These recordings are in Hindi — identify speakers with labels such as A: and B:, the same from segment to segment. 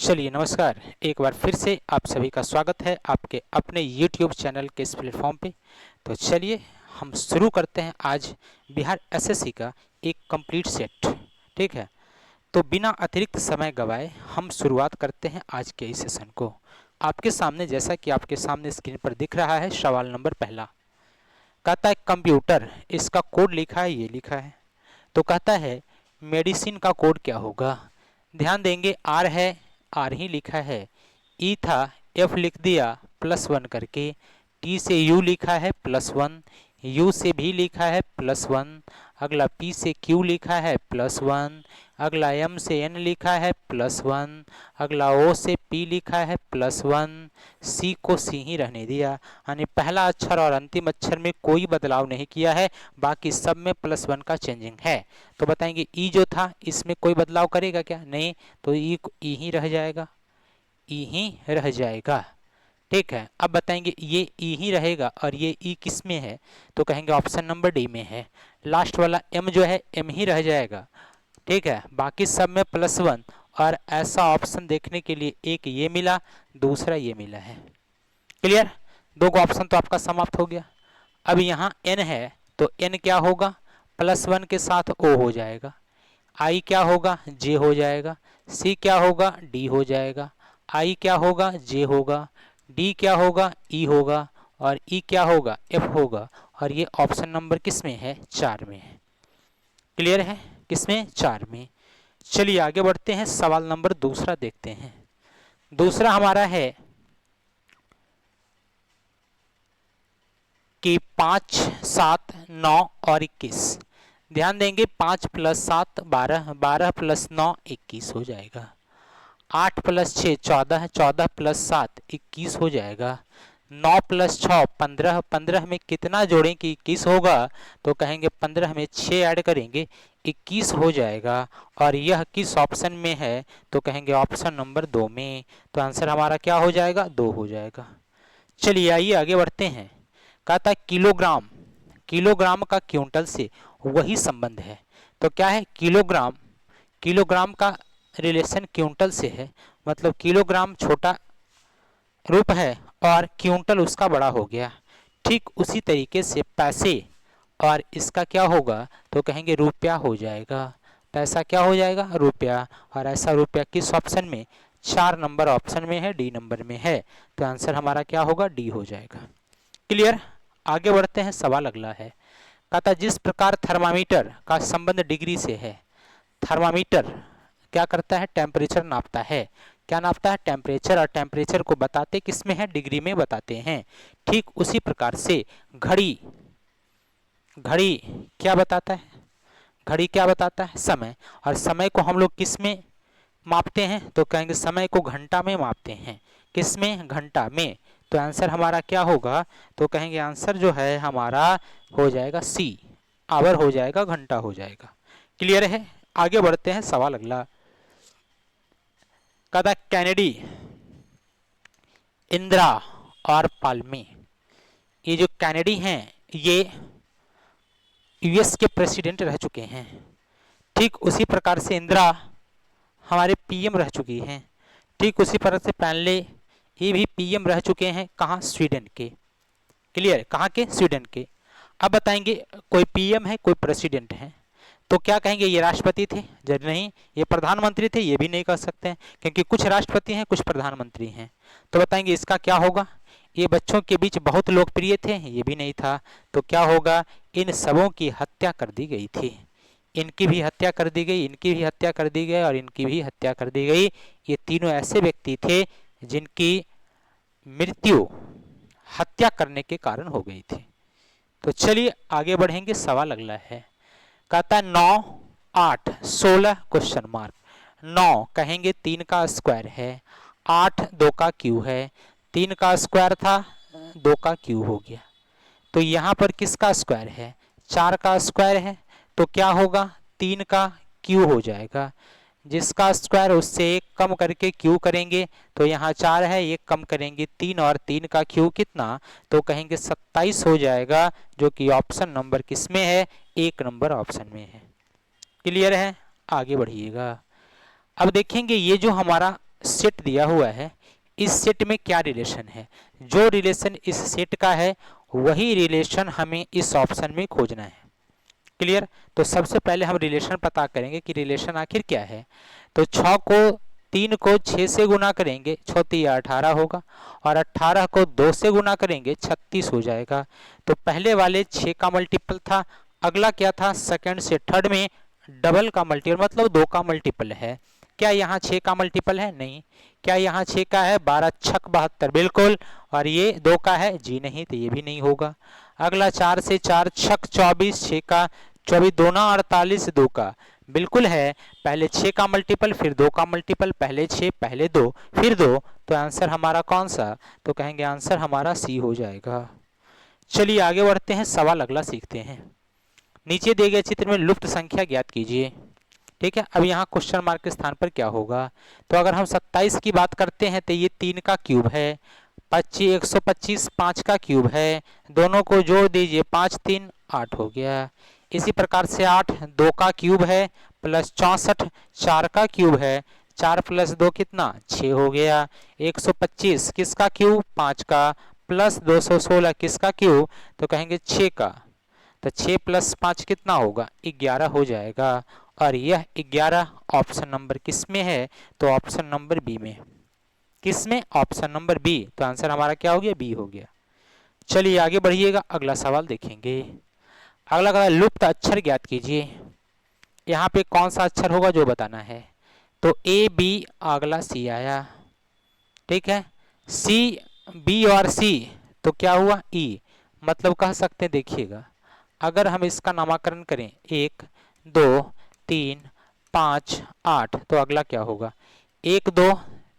A: चलिए नमस्कार, एक बार फिर से आप सभी का स्वागत है आपके अपने YouTube चैनल के इस प्लेटफॉर्म पे। तो चलिए हम शुरू करते हैं आज बिहार एसएससी का एक कंप्लीट सेट। ठीक है, तो बिना अतिरिक्त समय गवाए हम शुरुआत करते हैं आज के इस सेशन को। आपके सामने, जैसा कि आपके सामने स्क्रीन पर दिख रहा है, सवाल नंबर पहला कहता है कंप्यूटर, इसका कोड लिखा है, ये लिखा है। तो कहता है मेडिसिन का कोड क्या होगा। ध्यान देंगे, आर है, आर ही लिखा है। ई था, एफ लिख दिया +1 करके। टी से यू लिखा है +1, यू से भी लिखा है +1। अगला पी से क्यू लिखा है +1। अगला एम से एन लिखा है +1। अगला ओ से पी लिखा है +1। सी को सी ही रहने दिया, यानी पहला अक्षर और अंतिम अक्षर में कोई बदलाव नहीं किया है, बाकी सब में +1 का चेंजिंग है। तो बताएंगे ई जो था इसमें कोई बदलाव करेगा क्या? नहीं, तो ई ही रह जाएगा, ई ही रह जाएगा। ठीक है, अब बताएंगे ये ई ही रहेगा और ये ई किस में है, तो कहेंगे ऑप्शन नंबर डी में है। लास्ट वाला एम जो है एम ही रह जाएगा। ठीक है, बाकी सब में +1, और ऐसा ऑप्शन देखने के लिए एक ये मिला, दूसरा ये मिला है। क्लियर, दो को ऑप्शन तो आपका समाप्त हो गया। अब यहाँ एन है तो एन क्या होगा, +1 के साथ ओ हो जाएगा। आई क्या होगा, जे हो जाएगा। सी क्या होगा, डी हो जाएगा। आई क्या होगा, जे होगा। डी क्या होगा, ई होगा। और ई क्या होगा, एफ होगा। और ये ऑप्शन नंबर किस में है, 4 में है। क्लियर है, किसमें, 4 में। चलिए आगे बढ़ते हैं, सवाल नंबर दूसरा देखते हैं। दूसरा हमारा है कि 5, 7, 9 और 21। ध्यान देंगे, 5 + 7 12, 12 + 9 21 हो जाएगा। 8 + 6 14, 14 + 7 21 हो जाएगा। 9 + 6 15, 15 में कितना जोड़ें कि 21 होगा, तो कहेंगे 15 में 6 ऐड करेंगे 21 हो जाएगा। और यह किस ऑप्शन में है, तो कहेंगे ऑप्शन नंबर 2 में। तो आंसर हमारा क्या हो जाएगा, 2 हो जाएगा। चलिए आइए आगे बढ़ते हैं। कहता है किलोग्राम, किलोग्राम का क्विंटल से वही संबंध है। तो क्या है, किलोग्राम, किलोग्राम का रिलेशन क्विंटल से है, मतलब किलोग्राम छोटा रूप है और क्विंटल उसका बड़ा हो गया। ठीक उसी तरीके से पैसे और इसका क्या होगा, तो कहेंगे रुपया हो जाएगा। पैसा क्या हो जाएगा, रुपया। और ऐसा रुपया किस ऑप्शन में, 4 नंबर ऑप्शन में है, डी नंबर में है। तो आंसर हमारा क्या होगा, डी हो जाएगा। क्लियर, आगे बढ़ते हैं, सवाल अगला है। कहता जिस प्रकार थर्मामीटर का संबंध डिग्री से है। थर्मामीटर क्या करता है, टेम्परेचर नापता है। क्या नापता है, टेम्परेचर। और टेम्परेचर को बताते किस में है, डिग्री में बताते हैं। ठीक उसी प्रकार से घड़ी, घड़ी क्या बताता है, घड़ी क्या बताता है, समय। और समय को हम लोग किस में मापते हैं, तो कहेंगे समय को घंटा में मापते हैं। किस में, घंटा में। तो आंसर हमारा क्या होगा, तो कहेंगे आंसर जो है हमारा हो जाएगा सी, आवर हो जाएगा, घंटा हो जाएगा। क्लियर है, आगे बढ़ते हैं, सवाल अगला। कहता कैनेडी, इंदिरा और पाल्मे, ये जो कैनेडी हैं ये यूएस के प्रेसिडेंट रह चुके हैं। ठीक उसी प्रकार से इंदिरा हमारे पीएम रह चुकी हैं। ठीक उसी प्रकार से पहले ये भी पीएम रह चुके हैं, कहाँ, स्वीडन के। क्लियर, कहाँ के, स्वीडन के। अब बताएंगे कोई पीएम है, कोई प्रेसिडेंट है, तो क्या कहेंगे, ये राष्ट्रपति थे, जब नहीं ये प्रधानमंत्री थे, ये भी नहीं कह सकते हैं, क्योंकि कुछ राष्ट्रपति हैं, कुछ प्रधानमंत्री हैं। तो बताएंगे इसका क्या होगा, ये बच्चों के बीच बहुत लोकप्रिय थे, ये भी नहीं था। तो क्या होगा, इन सबों की हत्या कर दी गई थी। इनकी भी हत्या कर दी गई, इनकी भी हत्या कर दी गई और इनकी भी हत्या कर दी गई। ये तीनों ऐसे व्यक्ति थे जिनकी मृत्यु हत्या करने के कारण हो गई थी। तो चलिए आगे बढ़ेंगे, सवाल अगला है। कहता है 9, 8, 16 क्वेश्चन मार्क। 9 कहेंगे 3 का स्क्वायर है, 8 2 का क्यू है, 3 का स्क्वायर था, 2 का क्यू हो गया। तो यहाँ पर किसका स्क्वायर है, 4 का स्क्वायर है। तो क्या होगा, 3 का क्यू हो जाएगा। जिसका स्क्वायर उससे 1 कम करके क्यू करेंगे, तो यहाँ 4 है, 1 कम करेंगे 3, और 3 का क्यू कितना, तो कहेंगे 27 हो जाएगा, जो कि ऑप्शन नंबर किस में है, 1 नंबर ऑप्शन में है। क्लियर है, आगे बढ़िएगा। अब देखेंगे ये जो हमारा सेट दिया हुआ है, इस सेट में क्या रिलेशन है, जो रिलेशन इस सेट का है वही रिलेशन हमें इस ऑप्शन में खोजना है। क्लियर। तो सबसे पहले हम रिलेशन पता करेंगे कि रिलेशन आखिर क्या है। तो 6 को 3 को 6 से गुना करेंगे, 6 3 18 होगा, और 18 को 2 से गुना करेंगे 36 हो जाएगा। तो पहले वाले 6 का मल्टीपल था, अगला क्या था, सेकंड से थर्ड में डबल का मल्टीपल, मतलब 2 का मल्टीपल है। क्या यहाँ 6 का मल्टीपल है? नहीं। क्या यहाँ 6 का है? 12 छक 72, बिल्कुल। और ये 2 का है? जी नहीं, तो ये भी नहीं होगा। अगला 4 से 4 छक 24, 6 का 24, 2 ना 48, 2 का बिल्कुल है। पहले 6 का मल्टीपल, फिर 2 का मल्टीपल, पहले 6 पहले 2 फिर 2, तो आंसर हमारा कौन सा? तो कहेंगे आंसर हमारा सी हो जाएगा। चलिए आगे बढ़ते हैं, सवाल अगला सीखते हैं। नीचे दिए गए चित्र में लुप्त संख्या ज्ञात कीजिए। ठीक है, अब यहाँ क्वेश्चन मार्क के स्थान पर क्या होगा? तो अगर हम 27 की बात करते हैं तो ये 3 का क्यूब है, 25 125 5 का क्यूब है, दोनों को जोड़ दीजिए, 5 3 8 हो गया। इसी प्रकार से 8 2 का क्यूब है, प्लस 64 4 का क्यूब है, 4 प्लस 2 कितना? 6 हो गया। 125 किसका क्यूब? 5 का, प्लस 216 किसका क्यूब? तो कहेंगे 6 का। तो 6 प्लस 5 कितना होगा? 11 हो जाएगा। और यह 11 ऑप्शन नंबर किस में है? तो ऑप्शन नंबर बी में। किस में? Option number B. तो आंसर हमारा क्या हो गया? बी हो गया। चलिए आगे बढ़िएगा, अगला सवाल देखेंगे। अगला लुप्त अक्षर ज्ञात कीजिए। यहाँ पे कौन सा अक्षर होगा जो बताना है। तो ए बी, अगला सी आया। ठीक है, सी बी और सी, तो क्या हुआ? ई। मतलब कह सकते हैं, देखिएगा, अगर हम इसका नामकरण करें 1 2 3 5 8, तो अगला क्या होगा? 1 2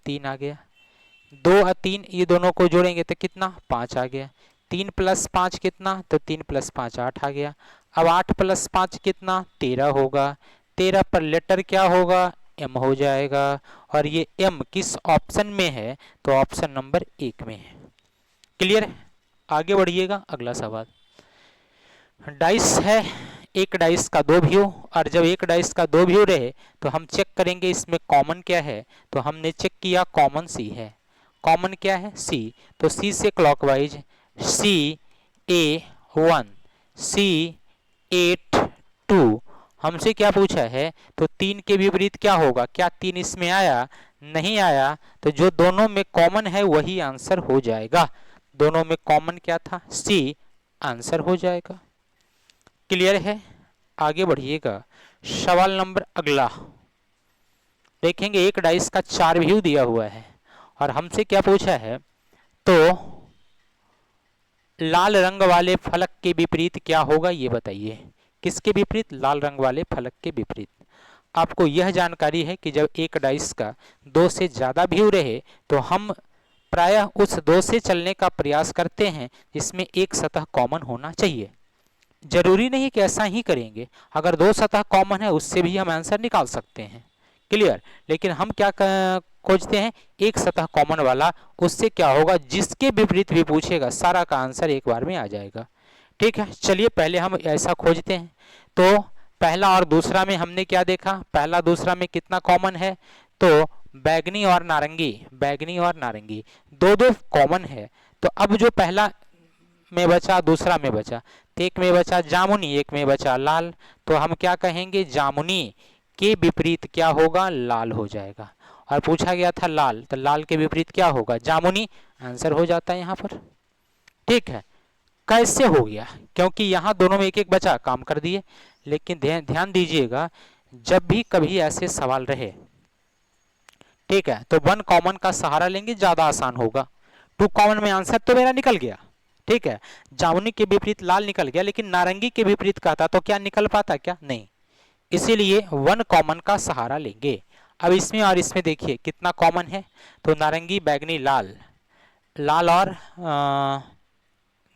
A: 3 आ गया, 2 और 3 ये दोनों को जोड़ेंगे तो कितना? 5 आ गया। 3 प्लस 5 कितना? तो 3 प्लस 5 8 आ गया। अब 8 प्लस 5 कितना? 13 होगा। 13 पर लेटर क्या होगा? एम हो जाएगा। और ये एम किस ऑप्शन में है? तो ऑप्शन नंबर 1 में है। क्लियर है? आगे बढ़िएगा, अगला सवाल। डाइस है, एक डाइस का 2 व्यू, और जब एक डाइस का 2 व्यू रहे तो हम चेक करेंगे इसमें कॉमन क्या है। तो हमने चेक किया, कॉमन सी है। कॉमन क्या है? सी। तो सी से क्लॉकवाइज, सी ए 1, सी 8 2। हमसे क्या पूछा है? तो 3 के विपरीत क्या होगा? क्या 3 इसमें आया? नहीं आया। तो जो दोनों में कॉमन है वही आंसर हो जाएगा। दोनों में कॉमन क्या था? सी, आंसर हो जाएगा। क्लियर है? आगे बढ़िएगा, सवाल नंबर अगला देखेंगे। एक डाइस का 4 व्यू दिया हुआ है और हमसे क्या पूछा है? तो लाल रंग वाले फलक के विपरीत क्या होगा, ये बताइए। किसके विपरीत? लाल रंग वाले फलक के विपरीत। आपको यह जानकारी है कि जब एक डाइस का 2 से ज़्यादा व्यू रहे तो हम प्रायः उस 2 से चलने का प्रयास करते हैं जिसमें एक सतह कॉमन होना चाहिए। जरूरी नहीं कि ऐसा ही करेंगे, अगर 2 सतह कॉमन है उससे भी हम आंसर निकाल सकते हैं। क्लियर? लेकिन हम क्या खोजते हैं? एक सतह कॉमन वाला। उससे क्या होगा? जिसके विपरीत भी पूछेगा सारा का आंसर एक बार में आ जाएगा। ठीक है, चलिए पहले हम ऐसा खोजते हैं। तो पहला और दूसरा में हमने क्या देखा? पहला दूसरा में कितना कॉमन है? तो बैगनी और नारंगी, बैगनी और नारंगी दो दो कॉमन है। तो अब जो पहला में बचा, दूसरा में बचा, तो एक में बचा जामुनी, एक में बचा लाल। तो हम क्या कहेंगे? जामुनी के विपरीत क्या होगा? लाल हो जाएगा। और पूछा गया था लाल, तो लाल के विपरीत क्या होगा? जामुनी, आंसर हो जाता है यहाँ पर। ठीक है, कैसे हो गया? क्योंकि यहाँ दोनों में एक एक बचा, काम कर दिए। लेकिन ध्यान दीजिएगा, जब भी कभी ऐसे सवाल रहे, ठीक है, तो 1 कॉमन का सहारा लेंगे, ज्यादा आसान होगा। 2 कॉमन में आंसर तो मेरा निकल गया। ठीक है, जामुनी के विपरीत लाल निकल गया, लेकिन नारंगी के विपरीत कहता तो क्या निकल पाता? क्या? नहीं। इसीलिए 1 कॉमन का सहारा लेंगे। अब इसमें और इसमें देखिए कितना कॉमन है। तो नारंगी, बैगनी, लाल, लाल और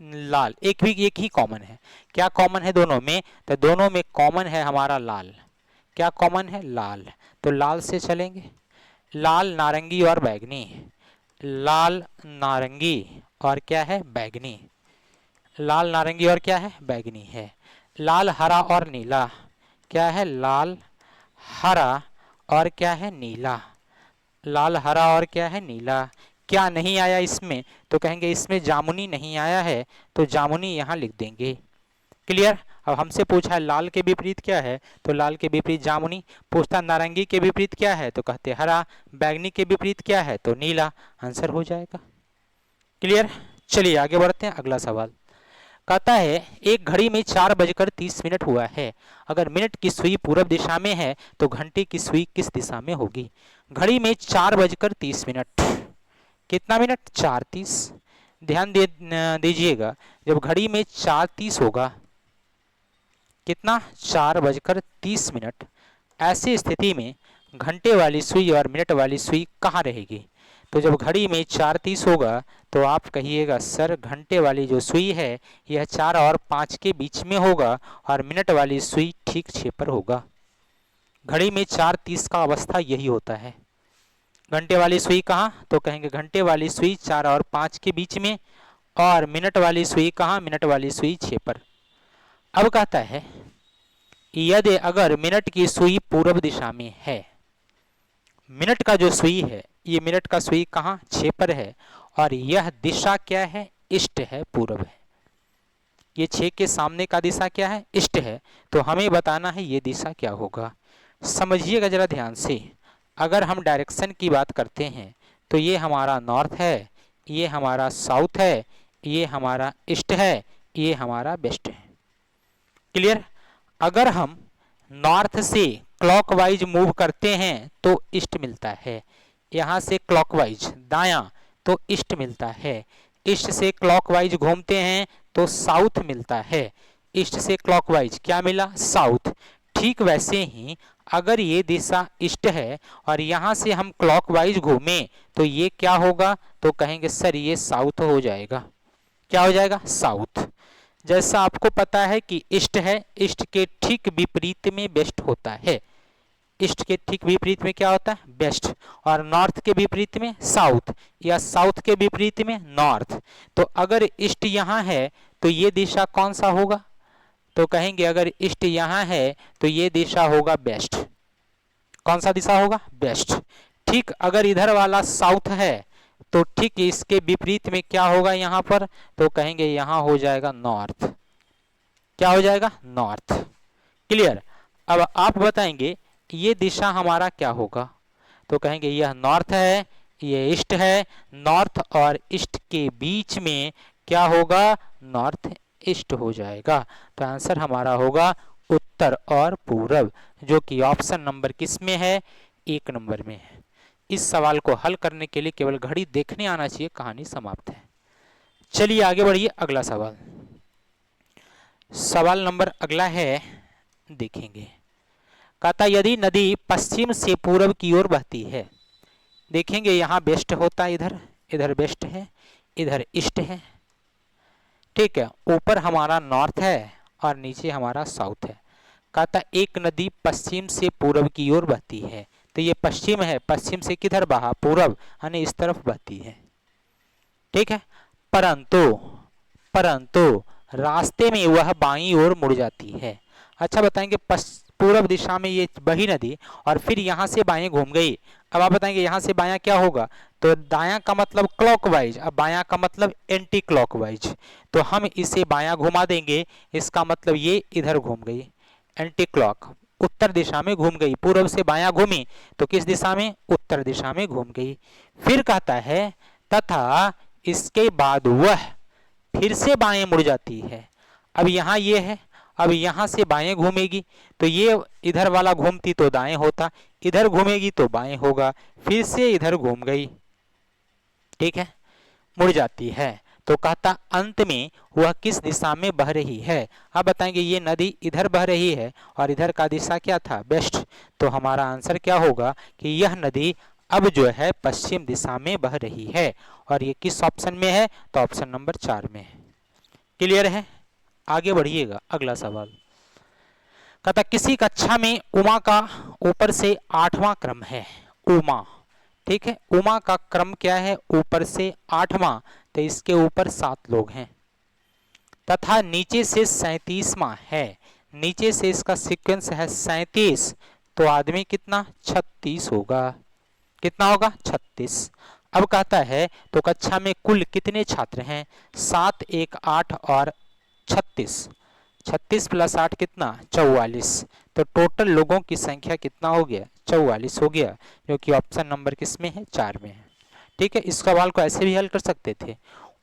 A: लाल एक ही कॉमन है। क्या कॉमन है दोनों में? तो दोनों में कॉमन है हमारा लाल। क्या कॉमन है? लाल। तो लाल से चलेंगे, लाल, नारंगी और बैगनी, लाल, नारंगी और क्या है? बैगनी। लाल, नारंगी और क्या है? बैगनी है। लाल, हरा और नीला, क्या है? लाल, हरा और क्या है? नीला। लाल, हरा और क्या है, नीला। क्या नहीं आया इसमें, तो कहेंगे इसमें जामुनी नहीं आया है, तो जामुनी यहाँ लिख देंगे। क्लियर। अब हमसे पूछा है लाल के विपरीत क्या है, तो लाल के विपरीत जामुनी। पूछता नारंगी के विपरीत क्या है, तो कहते हरा। बैंगनी के विपरीत क्या है, तो नीला। आंसर हो जाएगा। क्लियर। चलिए आगे बढ़ते हैं, अगला सवाल कहता है एक घड़ी में 4:30 हुआ है। अगर मिनट की सुई पूर्व दिशा में है तो घंटे की सुई किस दिशा में होगी। घड़ी में 4:30, कितना मिनट, 4:30। ध्यान दीजिएगा, जब घड़ी में 4:30 होगा, कितना, 4:30, ऐसी स्थिति में घंटे वाली सुई और मिनट वाली सुई कहाँ रहेगी। तो जब घड़ी में 4:30 होगा तो आप कहिएगा सर घंटे वाली जो सुई है यह 4 और 5 के बीच में होगा और मिनट वाली सुई ठीक 6 पर होगा। घड़ी में 4:30 का अवस्था यही होता है। घंटे वाली सुई कहाँ, तो कहेंगे घंटे वाली सुई 4 और 5 के बीच में, और मिनट वाली सुई कहाँ, मिनट वाली सुई 6 पर। अब कहता है यदि अगर मिनट की सुई पूर्व दिशा में है, मिनट का जो सुई है, ये मिनट का सुई कहाँ, 6 पर है, और यह दिशा क्या है, ईस्ट है, पूर्व है। ये 6 के सामने का दिशा क्या है, ईस्ट है। तो हमें बताना है ये दिशा क्या होगा। समझिएगा जरा ध्यान से। अगर हम डायरेक्शन की बात करते हैं तो ये हमारा नॉर्थ है, ये हमारा साउथ है, ये हमारा ईस्ट है, ये हमारा वेस्ट है। क्लियर। अगर हम नॉर्थ से क्लॉकवाइज मूव करते हैं तो ईस्ट मिलता है, यहाँ से क्लॉकवाइज दायां तो ईस्ट मिलता है, ईस्ट से क्लॉकवाइज घूमते हैं तो साउथ मिलता है, ईस्ट से क्लॉकवाइज क्या मिला, साउथ। ठीक वैसे ही अगर ये दिशा ईस्ट है और यहाँ से हम क्लॉकवाइज घूमें तो ये क्या होगा, तो कहेंगे सर ये साउथ हो जाएगा। क्या हो जाएगा, साउथ। जैसा आपको पता है कि ईस्ट है, ईस्ट के ठीक विपरीत में वेस्ट होता है, ईस्ट के ठीक विपरीत में क्या होता है, वेस्ट, और नॉर्थ के विपरीत में साउथ, या साउथ के विपरीत में नॉर्थ। तो अगर ईस्ट यहाँ है तो ये दिशा कौन सा होगा, तो कहेंगे अगर ईस्ट यहाँ है तो ये दिशा होगा वेस्ट। कौन सा दिशा होगा, वेस्ट। ठीक अगर इधर वाला साउथ है तो ठीक इसके विपरीत में क्या होगा यहाँ पर, तो कहेंगे यहाँ हो जाएगा नॉर्थ। क्या हो जाएगा, नॉर्थ। क्लियर। अब आप बताएंगे ये दिशा हमारा क्या होगा, तो कहेंगे यह नॉर्थ है, ये ईस्ट है, नॉर्थ और ईस्ट के बीच में क्या होगा, नॉर्थ ईस्ट हो जाएगा। तो आंसर हमारा होगा उत्तर और पूरब, जो कि ऑप्शन नंबर किस में है, 1 नंबर में है। इस सवाल को हल करने के लिए केवल घड़ी देखने आना चाहिए, कहानी समाप्त है। चलिए आगे बढ़िए, अगला सवाल। सवाल नंबर अगला है, देखेंगे। कहता यदि नदी पश्चिम से पूर्व की ओर बहती है, देखेंगे यहाँ वेस्ट होता है, इधर इधर वेस्ट है, इधर ईस्ट है, ठीक है। ऊपर हमारा नॉर्थ है और नीचे हमारा साउथ है। कहता एक नदी पश्चिम से पूर्व की ओर बहती है, तो ये पश्चिम है, पश्चिम से किधर बहा, पूर्व, यानी इस तरफ बहती है, ठीक है। परंतु रास्ते में वह बाईं ओर मुड़ जाती है। अच्छा बताएंगे पूर्व दिशा में ये बही नदी और फिर यहाँ से बाएं घूम गई। अब आप बताएंगे यहाँ से बायां क्या होगा, तो दायां का मतलब क्लॉकवाइज, अब बायां का मतलब एंटी क्लॉकवाइज, तो हम इसे बायां घुमा देंगे, इसका मतलब ये इधर घूम गई, एंटी क्लॉक, उत्तर दिशा में घूम गई। पूर्व से बायां घूमी तो किस दिशा में, उत्तर दिशा में घूम गई। फिर कहता है तथा इसके बाद वह फिर से बाएं मुड़ जाती है। अब यहाँ ये है, अब यहाँ से बाएं घूमेगी तो ये इधर वाला घूमती तो दाएं होता, इधर घूमेगी तो बाएं होगा, फिर से इधर घूम गई, ठीक है, मुड़ जाती है। तो कहता अंत में वह किस दिशा में बह रही है। अब बताएंगे ये नदी इधर बह रही है और इधर का दिशा क्या था, वेस्ट, तो हमारा आंसर क्या होगा कि यह नदी अब जो है पश्चिम दिशा में बह रही है, और ये किस ऑप्शन में है, तो ऑप्शन नंबर 4 में है। क्लियर है। आगे बढ़िएगा, अगला सवाल। कहता किसी कक्षा में उमा का ऊपर से 8वां क्रम है, उमा, ठीक है, उमा का क्रम क्या है, ऊपर से 8वां, तो इसके ऊपर 7 लोग हैं, तथा नीचे से 37वां है, नीचे से इसका सीक्वेंस है 37, तो आदमी कितना, 36 होगा। कितना होगा 36। अब कहता है तो कक्षा में कुल कितने छात्र हैं, 7 1 8 और 36, 36 प्लस 8 कितना 44। तो टोटल लोगों की संख्या कितना हो गया 44 हो गया, जो कि ऑप्शन नंबर किस में है 4 में है। ठीक है, इस सवाल को ऐसे भी हल कर सकते थे,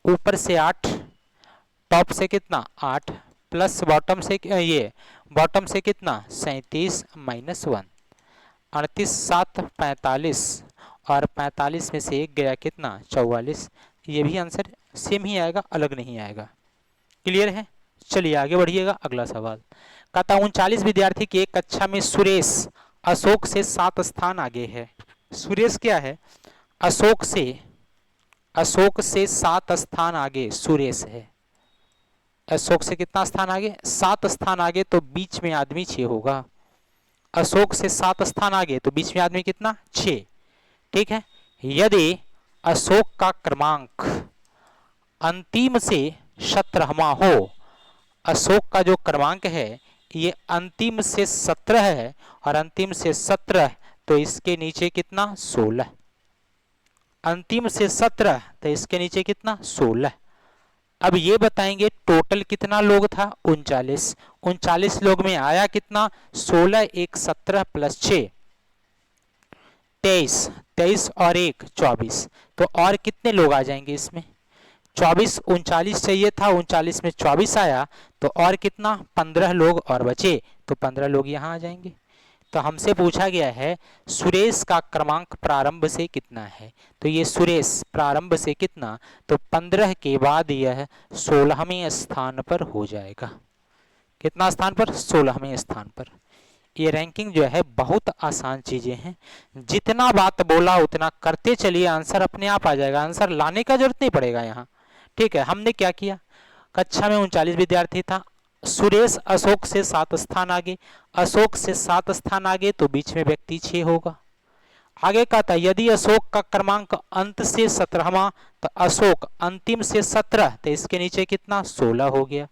A: ऊपर से 8, टॉप से कितना 8 प्लस बॉटम से ये बॉटम से कितना 37 माइनस 1, 38 7 45 और 45 में से एक गया कितना 44। ये भी आंसर सेम ही आएगा, अलग नहीं आएगा। क्लियर है, चलिए आगे बढ़िएगा। अगला सवाल कहता 39 विद्यार्थी की एक कक्षा में सुरेश अशोक से 7 स्थान आगे है। सुरेश क्या है, अशोक से 7 स्थान आगे सुरेश है। अशोक से कितना स्थान आगे 7 स्थान आगे, तो बीच में आदमी 6 होगा। अशोक से 7 स्थान आगे तो बीच में आदमी कितना 6। ठीक है, यदि अशोक का क्रमांक अंतिम से 17वां हो, अशोक का जो क्रमांक है ये अंतिम से 17 है और अंतिम से 17, तो इसके नीचे कितना 16, अंतिम से 17 तो इसके नीचे कितना 16। अब ये बताएंगे टोटल कितना लोग था 39, 39 लोग में आया कितना 16 1 17 प्लस 6 23, 23 और 1 24, तो और कितने लोग आ जाएंगे इसमें 24, 39 चाहिए था, 39 में 24 आया, तो और कितना 15 लोग और बचे, तो 15 लोग यहाँ आ जाएंगे। तो हमसे पूछा गया है सुरेश का क्रमांक प्रारंभ से कितना है, तो ये सुरेश प्रारंभ से कितना, तो 15 के बाद यह 16वें स्थान पर हो जाएगा। कितना स्थान पर 16वें स्थान पर। ये रैंकिंग जो है बहुत आसान चीजें हैं, जितना बात बोला उतना करते चलिए, आंसर अपने आप आ जाएगा, आंसर लाने का जरूरत नहीं पड़ेगा यहाँ। ठीक है, हमने क्या किया, कक्षा में 39 विद्यार्थी था, सुरेश अशोक से 7 स्थान आगे, अशोक से 7 स्थान आगे तो बीच में व्यक्ति 6 होगा। आगे कहता यदि अशोक का क्रमांक अंत से 17वां, तो अशोक अंतिम से 17, तो इसके नीचे कितना 16 हो गया।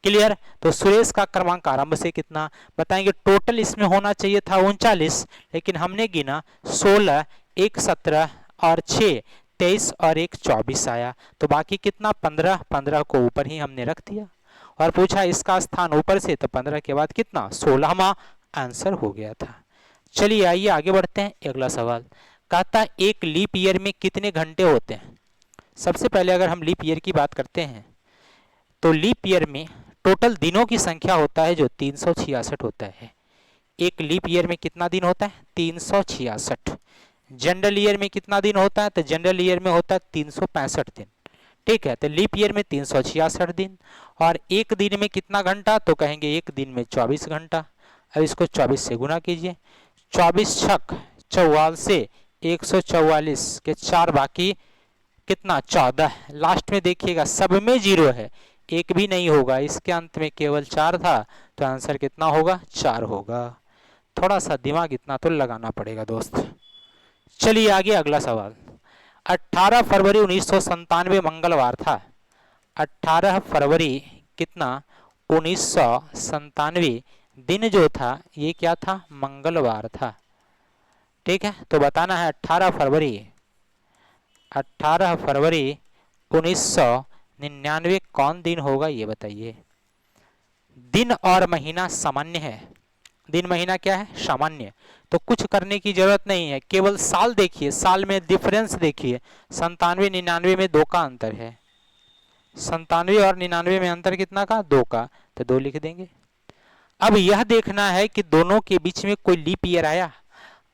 A: क्लियर, तो सुरेश का क्रमांक आरंभ से कितना बताएंगे, टोटल इसमें होना चाहिए था 39, लेकिन हमने गिना 16 1 17 और 6 23 और 1 24 आया, तो बाकी कितना 15, 15 को ऊपर ही हमने रख दिया और पूछा इसका स्थान ऊपर से, तो 15 के बाद कितना 16वां आंसर हो गया था। चलिए आइए आगे बढ़ते हैं। अगला सवाल कहता एक लीप ईयर में कितने घंटे होते हैं। सबसे पहले अगर हम लीप ईयर की बात करते हैं तो लीप ईयर में टोटल दिनों की संख्या होता है जो 366 होता है। एक लीप ईयर में कितना दिन होता है 366। जनरल ईयर में कितना दिन होता है, तो जनरल ईयर में होता है 365 दिन। ठीक है, तो लीप ईयर में 366 दिन और एक दिन में कितना घंटा, तो कहेंगे एक दिन में 24 घंटा। अब इसको 24 से गुना कीजिए, 24 छक 44, 144 के 4 बाकी कितना 14। लास्ट में देखिएगा सब में 0 है, एक भी नहीं होगा, इसके अंत में केवल 4 था, तो आंसर कितना होगा 4 होगा। थोड़ा सा दिमाग इतना तो लगाना पड़ेगा दोस्त। चलिए आगे अगला सवाल 18 फरवरी 1997 मंगलवार था। 18 फरवरी कितना 1997 दिन जो था ये क्या था मंगलवार था। ठीक है, तो बताना है 18 फरवरी 1999 कौन दिन होगा ये बताइए। दिन और महीना सामान्य है, दिन महीना क्या है सामान्य, तो कुछ करने की जरूरत नहीं है, केवल साल देखिए, साल में डिफरेंस देखिए। 97 99 में 2 का अंतर है, 97 और 99 में अंतर कितना का 2 का, तो 2 लिख देंगे। अब यह देखना है कि दोनों के बीच में कोई लीप ईयर आया,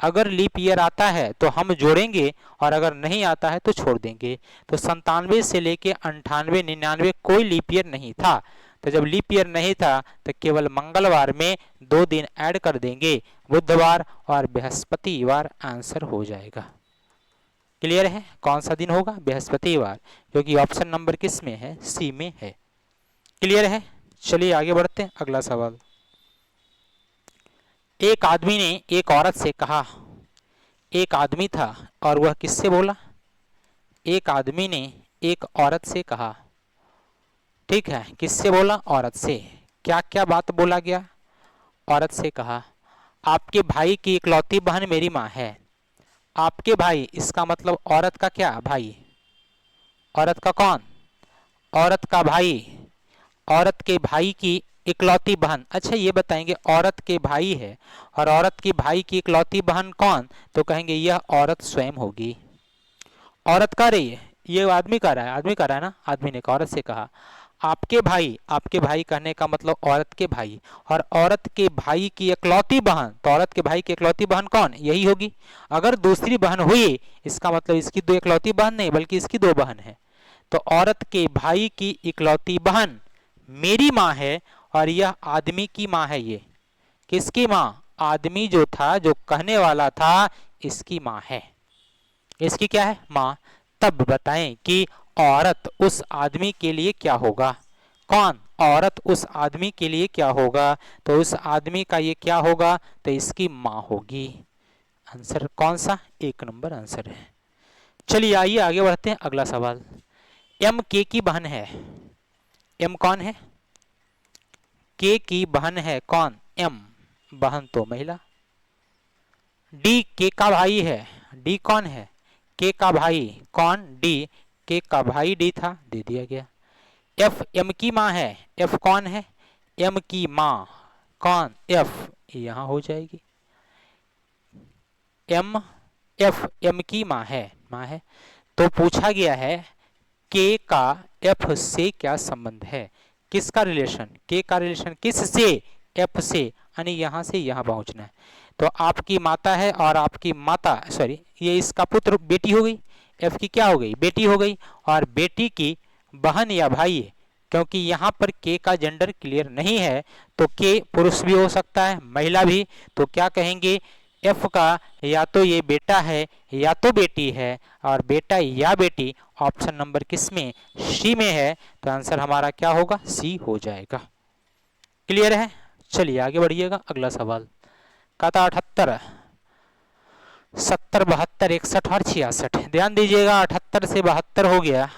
A: अगर लीप ईयर आता है तो हम जोड़ेंगे और अगर नहीं आता है तो छोड़ देंगे। तो 97 से लेके 98 99 कोई लीप ईयर नहीं था, तो जब लीप ईयर नहीं था तो केवल मंगलवार में 2 दिन ऐड कर देंगे, बुधवार और बृहस्पतिवार आंसर हो जाएगा। क्लियर है, कौन सा दिन होगा बृहस्पतिवार, क्योंकि ऑप्शन नंबर किस में है सी में है। क्लियर है, चलिए आगे बढ़ते हैं। अगला सवाल एक आदमी ने एक औरत से कहा, एक आदमी था और वह किससे बोला, एक आदमी ने एक औरत से कहा। ठीक है, किससे बोला औरत से, क्या क्या बात बोला गया, औरत से कहा आपके भाई की इकलौती बहन मेरी माँ है, आपके भाई, इसका मतलब औरत का क्या भाई, औरत का कौन, औरत का भाई, औरत के भाई की इकलौती बहन। अच्छा ये बताएंगे औरत के भाई है और औरत के भाई की इकलौती बहन कौन, तो कहेंगे यह औरत स्वयं होगी। औरत कह रही है, ये आदमी कह रहा है, आदमी कह रहा है ना, आदमी ने औरत से कहा आपके भाई, आपके भाई कहने का मतलब औरत के भाई, और औरत के भाई की इकलौती बहन, तो औरत के भाई की इकलौती बहन कौन, यही होगी। अगर दूसरी बहन हुई, इसका मतलब इसकी दो इकलौती बहन नहीं बल्कि इसकी दो बहन है। तो औरत के भाई की इकलौती बहन मेरी माँ है और यह आदमी की माँ है। ये किसकी माँ, आदमी जो था, जो कहने वाला था, इसकी माँ है, इसकी क्या है, माँ। तब बताएं कि औरत उस आदमी के लिए क्या होगा, कौन, औरत उस आदमी के लिए क्या होगा, तो उस आदमी का ये क्या होगा, तो इसकी माँ होगी। आंसर कौन सा, 1 नंबर आंसर है। चलिए आइए आगे बढ़ते हैं, अगला सवाल। एम के की बहन है, एम कौन है, के की बहन है कौन, एम, बहन तो महिला। डी के का भाई है, डी कौन है, के का भाई कौन, डी, के का भाई डी था, दे दिया गया। एफ एम की माँ है, एफ कौन है, एम की माँ कौन, एफ, यहां हो जाएगी। एम, एफ एम की माँ है, माँ है। तो पूछा गया है के का एफ से क्या संबंध है, किसका रिलेशन, के का रिलेशन किस से, एफ से, यानी यहां से यहां पहुंचना है। तो आपकी माता है और आपकी माता, सॉरी ये इसका पुत्र, बेटी हो गई, एफ की क्या हो गई, बेटी हो गई, और बेटी की बहन या भाई है, क्योंकि यहाँ पर के का जेंडर क्लियर नहीं है, तो के पुरुष भी हो सकता है, महिला भी। तो क्या कहेंगे, एफ का या तो ये बेटा है या तो बेटी है, और बेटा या बेटी ऑप्शन नंबर किस में, सी में है, तो आंसर हमारा क्या होगा, सी हो जाएगा। क्लियर है। चलिए आगे बढ़िएगा, अगला सवाल। कहता 78, 70, 72, 61 और 66। ध्यान दीजिएगा, 78 से 72 हो गया,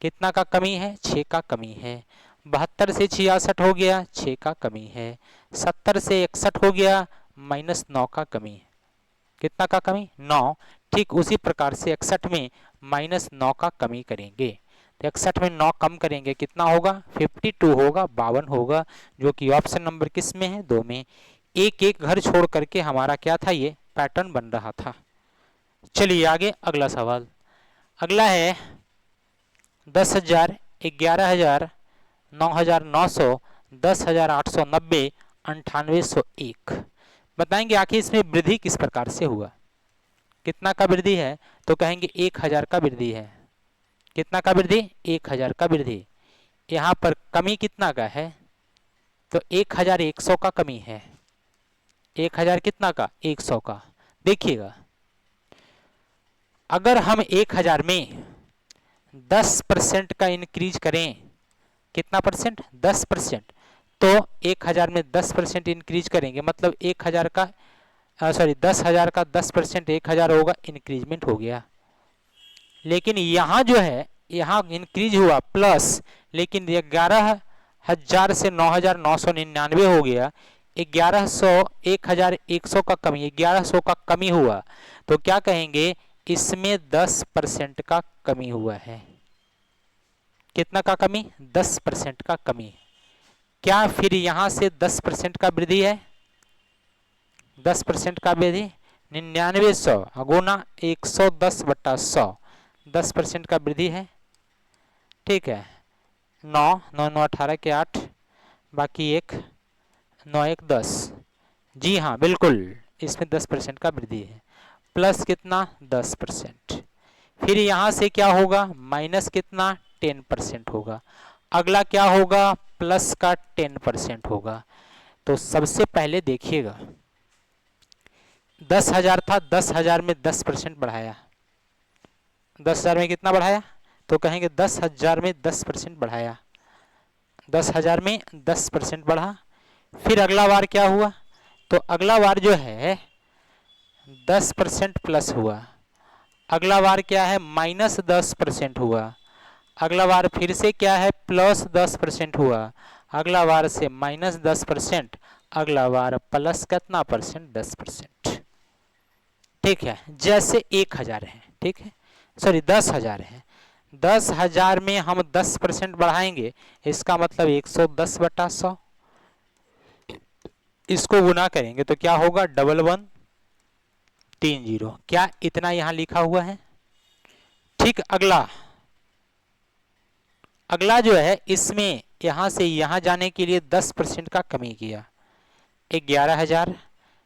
A: कितना का कमी है, 6 का कमी है। 72 से 66 हो गया, 6 का कमी है। 70 से 61 हो गया, -9 का कमी है। कितना का कमी, 9। ठीक उसी प्रकार से 61 में -9 का कमी करेंगे, तो 61 में 9 कम करेंगे, कितना होगा, 52 होगा, 52 होगा, जो कि ऑप्शन नंबर किस में है, 2 में। एक एक घर छोड़ करके हमारा क्या था, ये पैटर्न बन रहा था। चलिए आगे अगला सवाल। अगला है 10,000, 11,000, 9,900, 10,890, 9801। बताएंगे आखिर इसमें वृद्धि किस प्रकार से हुआ, कितना का वृद्धि है, तो कहेंगे 1,000 का वृद्धि है। कितना का वृद्धि, 1,000 का वृद्धि। यहाँ पर कमी कितना का है, तो 1,100 का कमी है। 1,000 कितना का, 100 का। देखिएगा, अगर हम 1,000 में 10% का इंक्रीज करें, कितना परसेंट, 10%, तो 1,000 में 10% इंक्रीज करेंगे, मतलब 1,000 का, सॉरी 10,000 का 10%, 1,000 होगा, इंक्रीजमेंट हो गया। लेकिन यहाँ जो है, यहाँ इंक्रीज हुआ प्लस, लेकिन 11,000 से 9,999 हो गया, 1100, 1,100 का कमी, 1100 का कमी हुआ, तो क्या कहेंगे, इसमें 10% का कमी हुआ है। कितना का कमी, 10% का कमी। क्या फिर यहां से 10% का वृद्धि है, 10% का वृद्धि, 9900 गुना 110/100, 10% का वृद्धि है। ठीक है, 9, 9, 9, 18 के 8, बाकी 1, 9, 1, 10। जी हाँ बिल्कुल, इसमें 10% का वृद्धि है, प्लस कितना, 10%। फिर यहाँ से क्या होगा, माइनस कितना, 10% होगा। अगला क्या होगा, प्लस का 10% होगा। तो सबसे पहले देखिएगा, 10,000 था, 10,000 में 10% बढ़ाया, 10,000 में कितना बढ़ाया, तो कहेंगे 10,000 में 10% बढ़ाया, 10,000 में 10% बढ़ा। फिर अगला बार क्या हुआ, तो अगला बार जो है 10% प्लस हुआ, अगला बार क्या है, -10% हुआ, अगला बार फिर से क्या है, +10% हुआ, अगला बार से -10%, अगला बार प्लस कितना परसेंट, 10%। ठीक है, जैसे 1000 है, ठीक है, सॉरी 10,000 है, 10,000 में हम 10% बढ़ाएंगे, इसका मतलब 110/100, इसको गुना करेंगे तो क्या होगा 1130, क्या इतना यहाँ लिखा हुआ है। ठीक, अगला जो है इसमें यहाँ से यहाँ जाने के लिए 10% का कमी किया, 11,000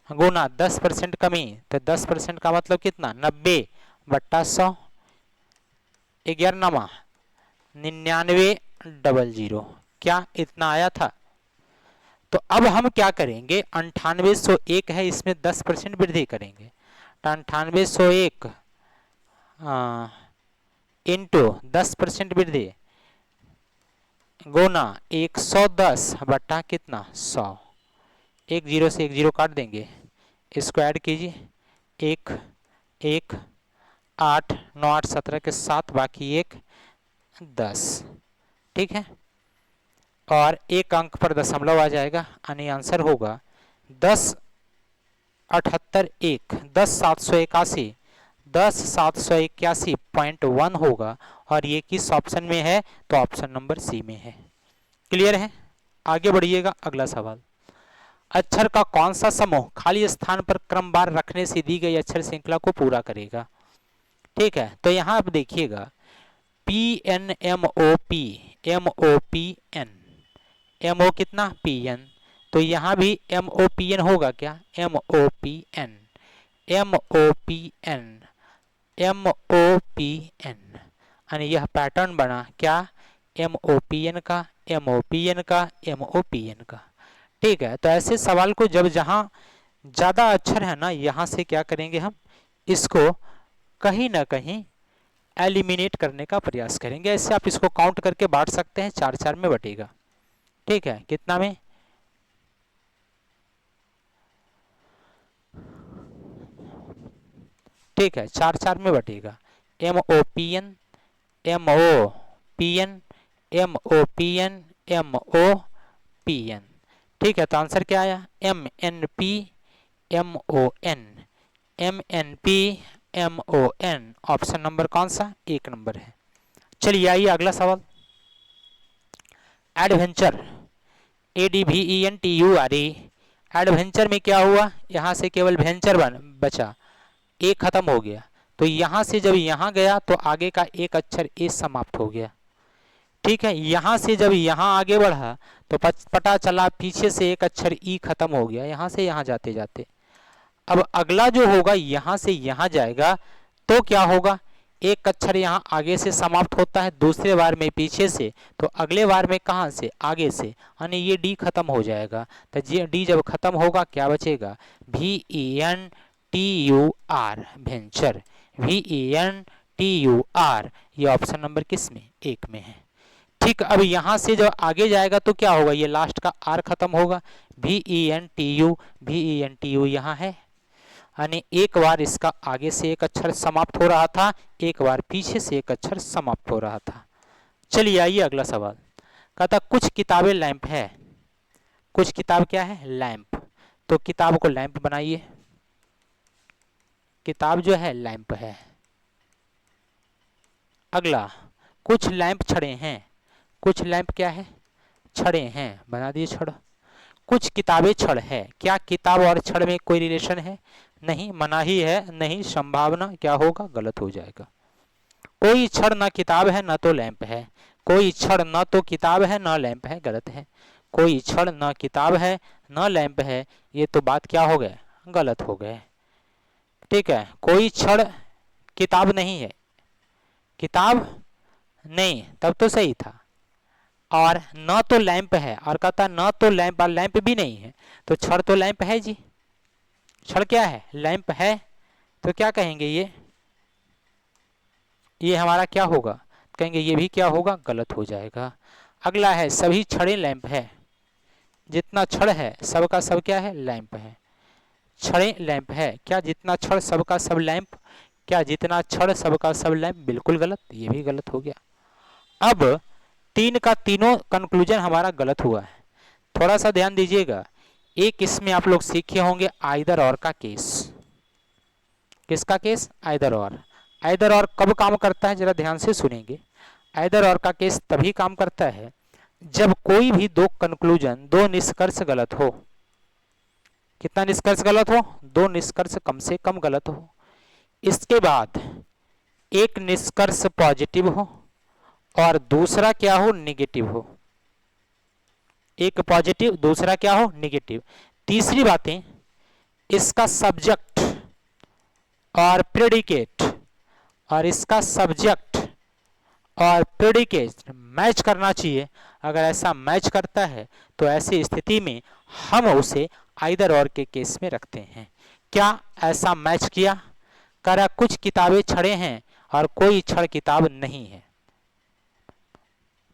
A: गुना 10% कमी, तो 10% का मतलब कितना 90/100, 11 9900, क्या इतना आया था। तो अब हम क्या करेंगे, 9801 है, इसमें 10% वृद्धि करेंगे, तो 9801 इंटू 10% वृद्धि गुना 110 बटा कितना 100, 10 से 10 काट देंगे, इसको ऐड कीजिए, 1 1 8 9 8 17 के 7, बाकी 1 10, ठीक है, और एक अंक पर दशमलव आ जाएगा, यानी आंसर होगा 10,78,1 10,781 10,781.1 होगा, और ये किस ऑप्शन में है, तो ऑप्शन नंबर सी में है। क्लियर है, आगे बढ़िएगा। अगला सवाल, अक्षर का कौन सा समूह खाली स्थान पर क्रमवार रखने से दी गई अक्षर श्रृंखला को पूरा करेगा। ठीक है, तो यहाँ आप देखिएगा PNMOP MO कितना PN, तो यहाँ भी MOPN होगा क्या, MOPN यानी यह पैटर्न बना क्या, MOPN का MOPN का MOPN का। ठीक है, तो ऐसे सवाल को जब जहाँ ज़्यादा अक्षर है ना, यहाँ से क्या करेंगे हम, इसको कहीं ना कहीं एलिमिनेट करने का प्रयास करेंगे। ऐसे आप इसको काउंट करके बांट सकते हैं, 4 में बटेगा। ठीक है, कितना में, ठीक है 4 में बटेगा, MOPN MOPN MOPN MOPN। ठीक है, तो आंसर क्या आया, MNP MON MNP MON, option number कौन सा, 1 नंबर है। चलिए आइए अगला सवाल, एडवेंचर ADVENTURE, एडवेंचर में क्या हुआ, यहाँ से केवल वेंचर बचा, ए खत्म हो गया, तो यहाँ से जब यहाँ गया तो आगे का एक अक्षर ए समाप्त हो गया। ठीक है, यहाँ से जब यहाँ आगे बढ़ा तो पता चला पीछे से एक अक्षर ई खत्म हो गया, यहाँ से यहाँ जाते जाते। अब अगला जो होगा यहाँ से यहाँ जाएगा तो क्या होगा, एक अक्षर यहाँ आगे से समाप्त होता है, दूसरे बार में पीछे से, तो अगले बार में कहाँ से, आगे से, यानी ये डी खत्म हो जाएगा। तो डी जब खत्म होगा क्या बचेगा, VENTUR वेंचर, VENTUR, ये ऑप्शन नंबर किस में, 1 में है। ठीक, अब यहाँ से जब आगे जाएगा तो क्या होगा, ये लास्ट का आर खत्म होगा, VENTU यहाँ है, यानी एक बार इसका आगे से एक अक्षर समाप्त हो रहा था, एक बार पीछे से एक अक्षर समाप्त हो रहा था। चलिए आइए अगला सवाल, कहता कुछ किताबें लैंप है, कुछ किताब क्या है, लैंप, तो किताब को लैंप बनाइए, किताब जो है लैंप है। अगला, कुछ लैंप छड़े हैं, कुछ लैंप क्या है, छड़े हैं, बना दिए छड़। कुछ किताबें छड़ है, क्या किताब और छड़ में कोई रिलेशन है, नहीं, मनाही है, नहीं, संभावना क्या होगा, गलत हो जाएगा। कोई छड़ ना किताब है ना तो लैंप है, कोई छड़ ना तो किताब है ना लैंप है, गलत है। कोई छड़ ना किताब है ना लैंप है, ये तो बात क्या हो गए, गलत हो गए। ठीक है, कोई छड़ किताब नहीं है, किताब नहीं, तब तो सही था, और न तो लैंप है, और कहता न तो लैंप और लैंप भी नहीं है, तो छड़ तो लैंप है जी, छड़ क्या है, लैंप है, तो क्या कहेंगे, ये हमारा क्या होगा, कहेंगे ये भी क्या होगा, गलत हो जाएगा। अगला है सभी छड़े लैंप है, जितना छड़ है सबका सब क्या है, लैंप है, छड़े लैंप है, क्या जितना छड़ सबका सब लैंप, क्या जितना छड़ सबका सब लैंप, बिल्कुल गलत, ये भी गलत हो गया। अब 3 का तीनों कंक्लूजन हमारा गलत हुआ है, थोड़ा सा ध्यान दीजिएगा। एक इसमें आप लोग सीखे होंगे आइदर और का केस, किसका केस? आइदर और। आइदर और कब काम करता है, जरा ध्यान से सुनेंगे। आइदर और का केस तभी काम करता है जब कोई भी दो कंक्लूजन, दो निष्कर्ष गलत हो। कितना निष्कर्ष गलत हो? दो निष्कर्ष कम से कम गलत हो। इसके बाद एक निष्कर्ष पॉजिटिव हो और दूसरा क्या हो? निगेटिव हो। एक पॉजिटिव, दूसरा क्या हो? निगेटिव। तीसरी बातें, इसका सब्जेक्ट और प्रेडिकेट, और इसका सब्जेक्ट और प्रेडिकेट मैच करना चाहिए। अगर ऐसा मैच करता है तो ऐसी स्थिति में हम उसे आइदर और के केस में रखते हैं। क्या ऐसा मैच किया? करा कुछ किताबें छड़े हैं और कोई छड़ किताब नहीं है।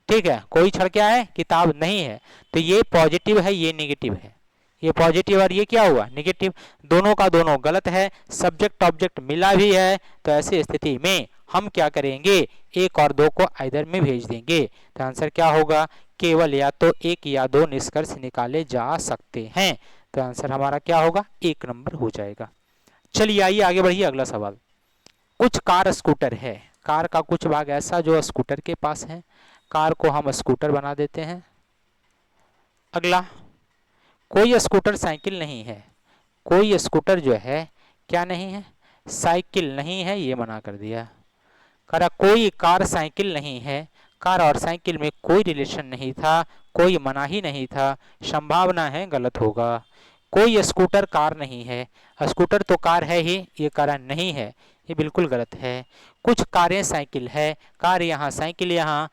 A: ठीक है, कोई छड़ क्या है? किताब नहीं है। तो ये पॉजिटिव है, ये नेगेटिव है। ये पॉजिटिव और ये क्या हुआ? नेगेटिव। दोनों का दोनों गलत है, सब्जेक्ट ऑब्जेक्ट मिला भी है। तो ऐसी स्थिति में हम क्या करेंगे? एक और दो को आइदर में भेज देंगे। तो आंसर क्या होगा? केवल या तो एक या दो निष्कर्ष निकाले जा सकते हैं। तो आंसर हमारा क्या होगा? 1 नंबर हो जाएगा। चलिए आइए आगे बढ़िए। अगला सवाल, कुछ कार स्कूटर है। कार का कुछ भाग ऐसा जो स्कूटर के पास है, कार को हम स्कूटर बना देते हैं। अगला, कोई स्कूटर साइकिल नहीं है। कोई स्कूटर जो है क्या नहीं है? साइकिल नहीं है, ये मना कर दिया। करा कोई कार साइकिल नहीं है। कार और साइकिल में कोई रिलेशन नहीं था, कोई मना ही नहीं था, संभावना है गलत होगा। कोई स्कूटर कार नहीं है। स्कूटर तो कार है ही, ये कार नहीं है, ये बिल्कुल गलत है। कुछ कारें साइकिल है। कार यहाँ, साइकिल यहाँ,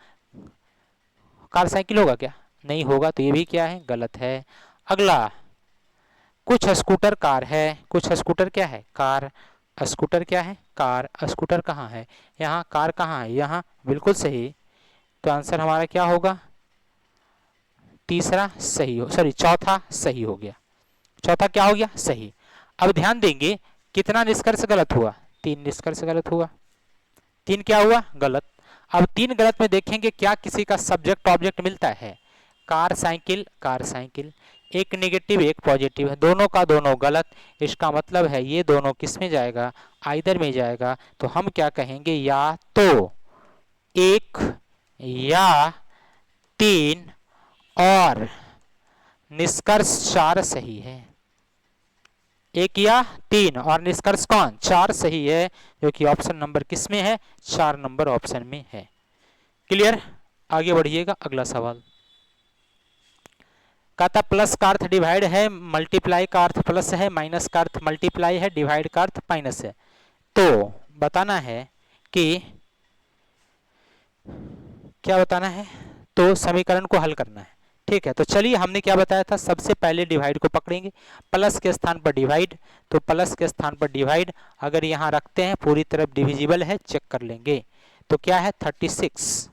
A: कार साइकिल होगा क्या? नहीं होगा। तो ये भी क्या है? गलत है। अगला, कुछ स्कूटर कार है। कुछ स्कूटर क्या है? कार। स्कूटर क्या है? कार। स्कूटर कहाँ है? यहाँ। कार कहाँ है? यहाँ। बिल्कुल सही। तो आंसर हमारा क्या होगा? तीसरा सही हो, सॉरी चौथा सही हो गया। चौथा क्या हो गया? सही। अब ध्यान देंगे, कितना निष्कर्ष गलत हुआ? 3 निष्कर्ष गलत हुआ। 3 क्या हुआ? गलत। अब 3 गलत में देखेंगे क्या किसी का सब्जेक्ट ऑब्जेक्ट मिलता है? Car cycle, car cycle. एक नेगेटिव एक पॉजिटिव है, दोनों का दोनों गलत। इसका मतलब है ये दोनों किस में जाएगा? आइदर में जाएगा। तो हम क्या कहेंगे? या तो 1 या 3 और निष्कर्ष 4 सही है। 1 या 3 और निष्कर्ष कौन? 4 सही है, जो कि ऑप्शन नंबर किस में है? 4 नंबर ऑप्शन में है। क्लियर? आगे बढ़िएगा। अगला सवाल कहता प्लस का अर्थ डिवाइड है, मल्टीप्लाई का अर्थ प्लस है, माइनस का अर्थ मल्टीप्लाई है, डिवाइड का अर्थ माइनस है। तो बताना है कि क्या बताना है? तो समीकरण को हल करना है। ठीक है, तो चलिए हमने क्या बताया था? सबसे पहले डिवाइड को पकड़ेंगे, प्लस के स्थान पर डिवाइड। तो प्लस के स्थान पर डिवाइड अगर यहाँ रखते हैं, पूरी तरफ डिविजिबल है, चेक कर लेंगे। तो क्या है? 36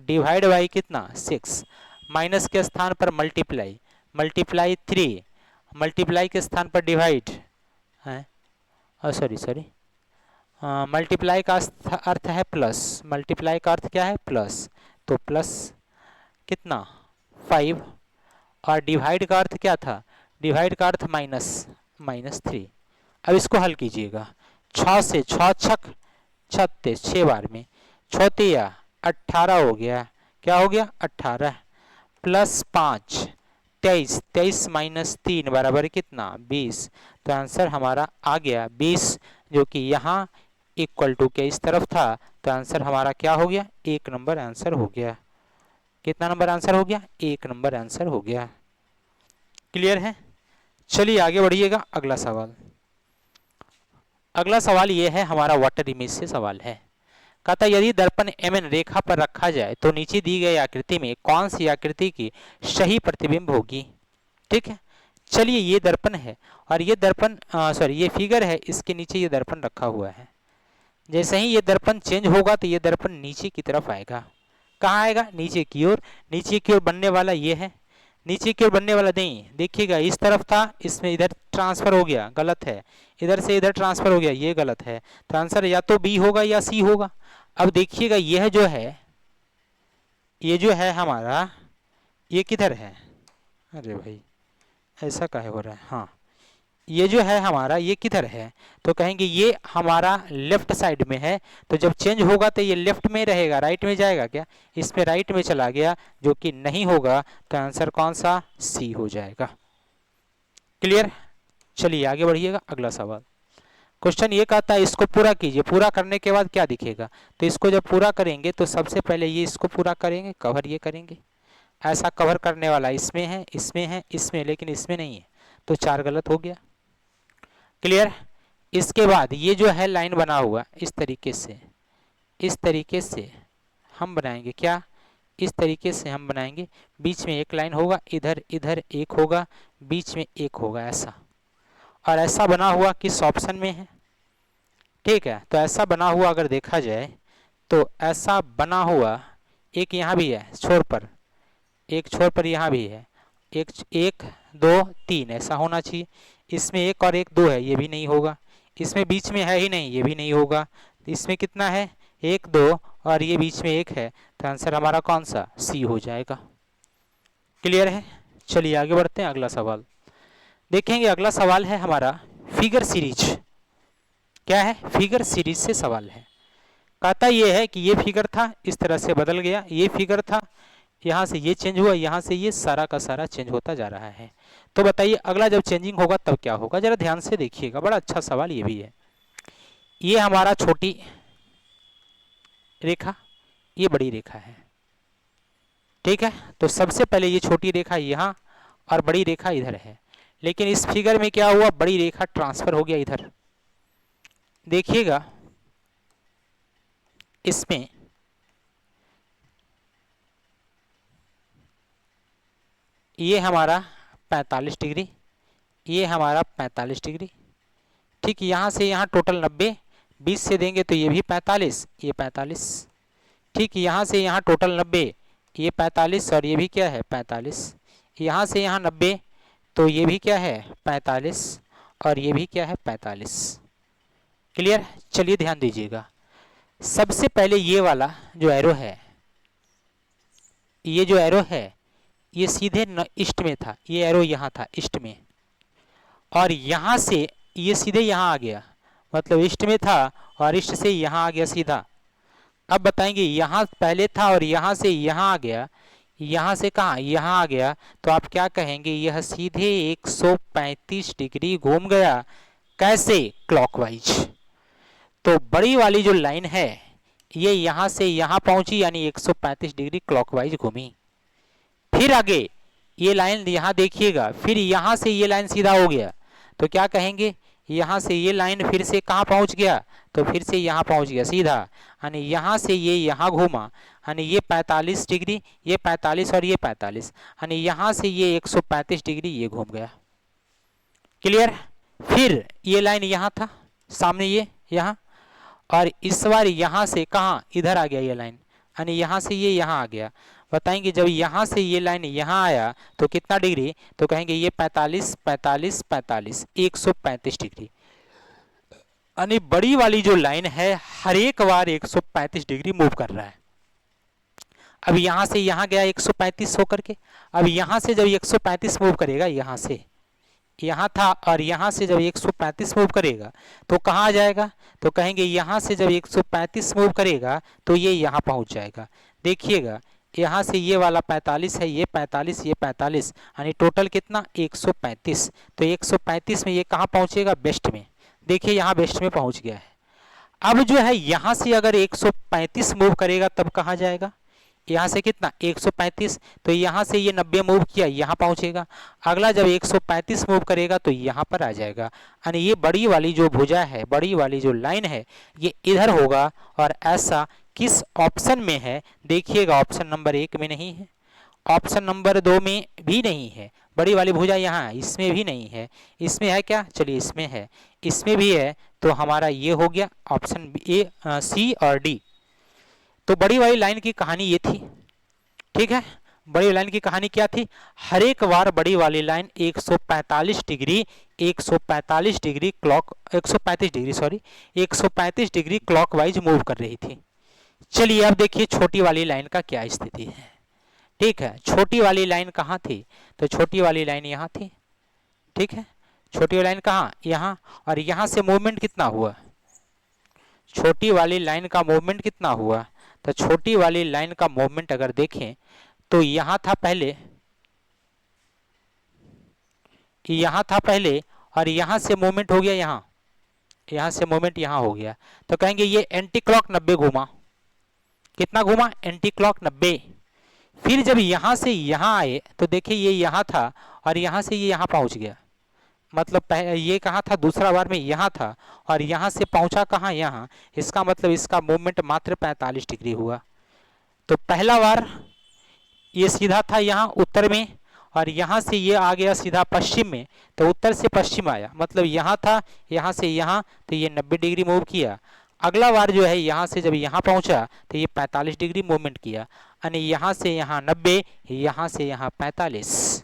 A: डिवाइड बाई कितना? 6। माइनस के स्थान पर मल्टीप्लाई, मल्टीप्लाई 3, मल्टीप्लाई के स्थान पर डिवाइड है, सॉरी मल्टीप्लाई का अर्थ है प्लस, मल्टीप्लाई का अर्थ क्या है? प्लस। तो प्लस कितना? 5। और डिवाइड का अर्थ क्या था? डिवाइड का अर्थ माइनस, -3। अब इसको हल कीजिएगा। 6 से 6 छक 36, 6 बार में 6 18 हो गया। क्या हो गया? 18 प्लस 5 23, 23 माइनस 3 बराबर कितना? 20। तो आंसर हमारा आ गया 20, जो कि यहाँ इक्वल टू के इस तरफ था। तो आंसर हमारा क्या हो गया? 1 नंबर आंसर हो गया। कितना नंबर आंसर हो गया? 1 नंबर आंसर हो गया। क्लियर है? चलिए आगे बढ़िएगा। अगला सवाल, अगला सवाल ये है हमारा वाटर इमेज से सवाल है। कहता यदि दर्पण mn रेखा पर रखा जाए तो नीचे दी गई आकृति में कौन सी आकृति की सही प्रतिबिंब होगी? ठीक है, चलिए ये दर्पण है और ये दर्पण सॉरी ये फिगर है, इसके नीचे ये दर्पण रखा हुआ है। जैसे ही ये दर्पण चेंज होगा तो ये दर्पण नीचे की तरफ आएगा। कहाँ आएगा? नीचे की ओर। नीचे की ओर बनने वाला ये है, नीचे की ओर बनने वाला नहीं, देखिएगा इस तरफ था, इसमें इधर ट्रांसफर हो गया, गलत है। इधर से इधर ट्रांसफर हो गया, ये गलत है। तो आंसर या तो बी होगा या सी होगा। अब देखिएगा यह जो है, ये जो है हमारा, ये किधर है? अरे भाई ऐसा काहे हो रहा है? हाँ, ये जो है हमारा ये किधर है, तो कहेंगे ये हमारा लेफ्ट साइड में है, तो जब चेंज होगा तो ये लेफ्ट में रहेगा, राइट में जाएगा क्या, इसमें राइट में चला गया, जो कि नहीं होगा, तो आंसर कौन सा, सी हो जाएगा। क्लियर। चलिए आगे बढ़िएगा, अगला सवाल। क्वेश्चन ये कहता है इसको पूरा कीजिए, पूरा करने के बाद क्या दिखेगा, तो इसको जब पूरा करेंगे तो सबसे पहले ये इसको पूरा करेंगे, कवर ये करेंगे, ऐसा कवर करने वाला इसमें है, इसमें है, इसमें, लेकिन इसमें नहीं है, तो 4 गलत हो गया। क्लियर। इसके बाद ये जो है लाइन बना हुआ इस तरीके से, इस तरीके से हम बनाएंगे क्या, इस तरीके से हम बनाएंगे, बीच में एक लाइन होगा, इधर इधर एक होगा, बीच में एक होगा, ऐसा। और ऐसा बना हुआ किस ऑप्शन में है, ठीक है, तो ऐसा बना हुआ अगर देखा जाए तो ऐसा बना हुआ एक यहाँ भी है छोर पर, एक छोर पर यहाँ भी है, एक एक 2 3 ऐसा होना चाहिए, इसमें एक और एक 2 है, ये भी नहीं होगा, इसमें बीच में है ही नहीं, ये भी नहीं होगा, इसमें कितना है 1 2 और ये बीच में एक है, तो आंसर हमारा कौन सा, सी हो जाएगा। क्लियर है। चलिए आगे बढ़ते हैं, अगला सवाल देखेंगे। अगला सवाल है हमारा फिगर सीरीज। क्या है, फिगर सीरीज से सवाल है। कहता ये है कि ये फिगर था, इस तरह से बदल गया, ये फिगर था, यहाँ से ये चेंज हुआ, यहाँ से ये सारा का सारा चेंज होता जा रहा है, तो बताइए अगला जब चेंजिंग होगा तब क्या होगा, जरा ध्यान से देखिएगा, बड़ा अच्छा सवाल ये भी है। ये हमारा छोटी रेखा, ये बड़ी रेखा है, ठीक है, तो सबसे पहले ये छोटी रेखा यहाँ और बड़ी रेखा इधर है, लेकिन इस फिगर में क्या हुआ, बड़ी रेखा ट्रांसफर हो गया इधर, देखिएगा इसमें ये हमारा 45 डिग्री, ये हमारा 45 डिग्री, ठीक, यहाँ से यहाँ टोटल 90, 20 से देंगे तो ये भी 45, ये 45, ठीक, यहाँ से यहाँ टोटल 90, ये 45 और ये भी क्या है 45, यहाँ से यहाँ 90 तो ये भी क्या है 45 और ये भी क्या है 45। क्लियर। चलिए ध्यान दीजिएगा, सबसे पहले ये वाला जो एरो है, ये जो एरो है ये सीधे ईस्ट में था, ये एरो यहाँ था ईस्ट में, और यहाँ से ये सीधे यहाँ आ गया, मतलब ईस्ट में था और ईस्ट से यहाँ आ गया सीधा। अब बताएंगे यहाँ पहले था और यहाँ से यहाँ आ गया, यहाँ से कहाँ यहाँ आ गया, तो आप क्या कहेंगे, यह सीधे 135 डिग्री घूम गया, कैसे, क्लॉकवाइज। तो बड़ी वाली जो लाइन है ये यहाँ से यहाँ पहुंची, यानी 135 डिग्री क्लॉकवाइज घूमी। फिर आगे ये लाइन यहाँ देखिएगा, फिर यहाँ से ये लाइन सीधा हो गया, तो क्या कहेंगे, यहाँ से ये लाइन फिर से कहाँ पहुँच गया, तो फिर से यहाँ पहुँच गया सीधा, यानी यहाँ से ये यहाँ घूमा, यानी ये 45 डिग्री, ये 45 और ये 45, यानी यहाँ से ये 135 डिग्री ये घूम गया। क्लियर। फिर ये लाइन यहाँ था सामने, ये यहाँ, और इस बार यहाँ से कहाँ इधर आ गया ये लाइन, यानी यहाँ से ये यहाँ आ गया। बताएंगे जब यहाँ से ये लाइन यहाँ आया तो कितना डिग्री, तो कहेंगे ये 45 45 45 135 डिग्री, यानी बड़ी वाली जो लाइन है हर एक बार 135 डिग्री मूव कर रहा है। अब यहाँ से यहाँ गया 135 होकर के, अब यहाँ से जब 135 मूव करेगा, यहाँ से यहाँ था और यहाँ से जब 135 मूव करेगा तो कहाँ आ जाएगा, तो कहेंगे यहाँ से जब 135 मूव करेगा तो ये यहाँ पहुँच जाएगा। देखिएगा यहाँ से ये वाला 45 है, ये 45, ये 45, यानी टोटल कितना 135, तो 135 में ये कहाँ पहुँचेगा, वेस्ट में। देखिए यहाँ वेस्ट में पहुँच गया है। अब जो है यहाँ से अगर 135 मूव करेगा तब कहाँ जाएगा, यहाँ से कितना 135, तो यहाँ से ये 90 मूव किया, यहाँ पहुँचेगा। अगला जब 135 मूव करेगा तो यहाँ पर आ जाएगा, यानी ये बड़ी वाली जो भुजा है, बड़ी वाली जो लाइन है ये इधर होगा। और ऐसा किस ऑप्शन में है, देखिएगा ऑप्शन नंबर 1 में नहीं है, ऑप्शन नंबर 2 में भी नहीं है, बड़ी वाली भुजा यहाँ इसमें भी नहीं है, इसमें है क्या, चलिए इसमें है, इसमें भी है, तो हमारा ये हो गया ऑप्शन ए, सी और डी। तो बड़ी वाली लाइन की कहानी ये थी, ठीक है। बड़ी लाइन की कहानी क्या थी, हर एक बार बड़ी वाली line 145 degree 145 degree clock 135 degree sorry 135 degree clockwise move कर रही थी। चलिए अब देखिए छोटी वाली लाइन का क्या स्थिति है, ठीक है। छोटी वाली लाइन कहाँ थी, तो छोटी वाली लाइन यहाँ थी, ठीक है। छोटी वाली लाइन कहाँ, यहाँ, और यहाँ से मूवमेंट कितना हुआ, छोटी वाली लाइन का मूवमेंट कितना हुआ। तो छोटी वाली लाइन का मूवमेंट अगर देखें तो यहाँ था पहले, यहाँ था पहले, और यहाँ से मूवमेंट हो गया यहाँ, यहाँ से मूवमेंट यहाँ हो गया। तो कहेंगे ये एंटी क्लॉक 90 घूमा, कितना घूमा, एंटी क्लॉक 90। फिर जब यहाँ से यहाँ आए तो देखिए ये यहाँ था और यहाँ से ये यहाँ पहुँच गया, मतलब ये कहाँ था, दूसरा बार में यहाँ था और यहाँ से पहुँचा कहाँ, यहाँ। इसका मतलब इसका मूवमेंट मात्र 45 डिग्री हुआ। तो पहला बार ये सीधा था यहाँ उत्तर में, और यहाँ से ये आ गया सीधा पश्चिम में, तो उत्तर से पश्चिम आया, मतलब यहाँ था, यहाँ से यहाँ, तो ये 90 डिग्री मूव किया। अगला बार जो है यहाँ से जब यहाँ पहुँचा तो ये 45 डिग्री मूवमेंट किया, यानी यहाँ से यहाँ 90, यहाँ से यहाँ 45।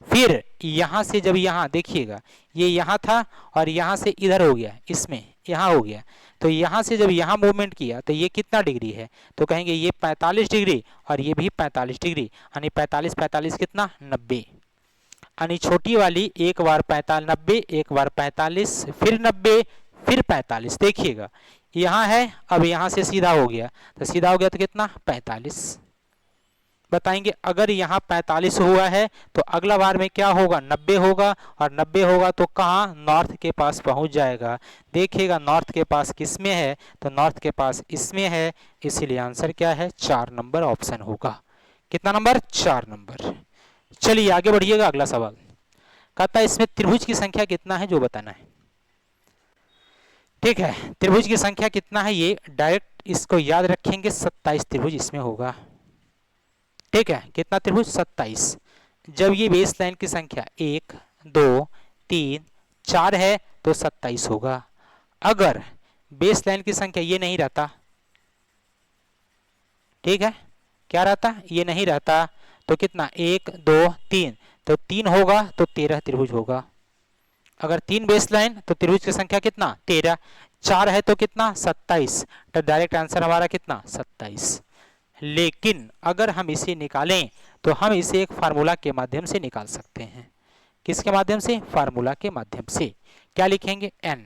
A: फिर यहाँ से जब यहाँ देखिएगा ये यहाँ था और यहाँ से इधर हो गया, इसमें यहाँ हो गया, तो यहाँ से जब यहाँ मूवमेंट किया तो ये कितना डिग्री है, तो कहेंगे ये 45 डिग्री और ये भी 45 डिग्री, यानी 45 45 कितना 90। यानी छोटी वाली एक बार 90, एक बार 45, फिर 90, फिर 45। देखिएगा यहाँ है, अब यहाँ से सीधा हो गया, तो सीधा हो गया तो कितना 45। बताएंगे अगर यहाँ 45 हुआ है तो अगला बार में क्या होगा, 90 होगा, और 90 होगा तो कहाँ, नॉर्थ के पास पहुँच जाएगा। देखिएगा नॉर्थ के पास किस में है, तो नॉर्थ के पास इसमें है, इसीलिए आंसर क्या है, 4 नंबर ऑप्शन होगा। कितना नंबर, 4 नंबर। चलिए आगे बढ़िएगा, अगला सवाल कहता है इसमें त्रिभुज की संख्या कितना है जो बताना है। ठीक है, त्रिभुज की संख्या कितना है ये डायरेक्ट इसको याद रखेंगे, 27 त्रिभुज इसमें होगा। ठीक है, कितना त्रिभुज, 27। जब ये बेस लाइन की संख्या 1 2 3 4 है तो 27 होगा। अगर बेस लाइन की संख्या ये नहीं रहता, ठीक है, क्या रहता, ये नहीं रहता, तो कितना 1 2 3, तो 3 होगा तो 13 त्रिभुज होगा। अगर 3 बेस लाइन तो त्रिभुज की संख्या कितना 13, 4 है तो कितना 27, तो डायरेक्ट आंसर हमारा कितना 27। लेकिन अगर हम इसे निकालें तो हम इसे एक फार्मूला के माध्यम से निकाल सकते हैं। किसके माध्यम से, फार्मूला के माध्यम से। क्या लिखेंगे, n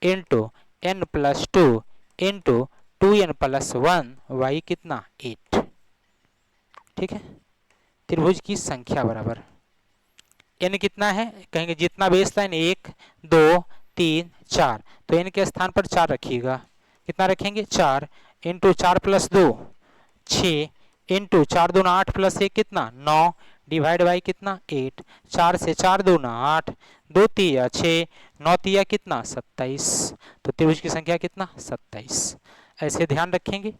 A: into n plus 2 into 2n plus 1 y कितना 8। ठीक है, त्रिभुज की संख्या बराबर n कितना है, कहेंगे जितना बेस लाइन 1 2 3 4, तो n के स्थान पर 4 रखिएगा। कितना रखेंगे, 4 इंटू 4 प्लस 2 6 इंटू 4 दूना 8 प्लस 1 कितना 9, डिवाइड बाई कितना 8, 4 से 4 दूना 8, 2 तिया 6, 9 तिया कितना 27। तो त्रिभुज की संख्या कितना 27। ऐसे ध्यान रखेंगे,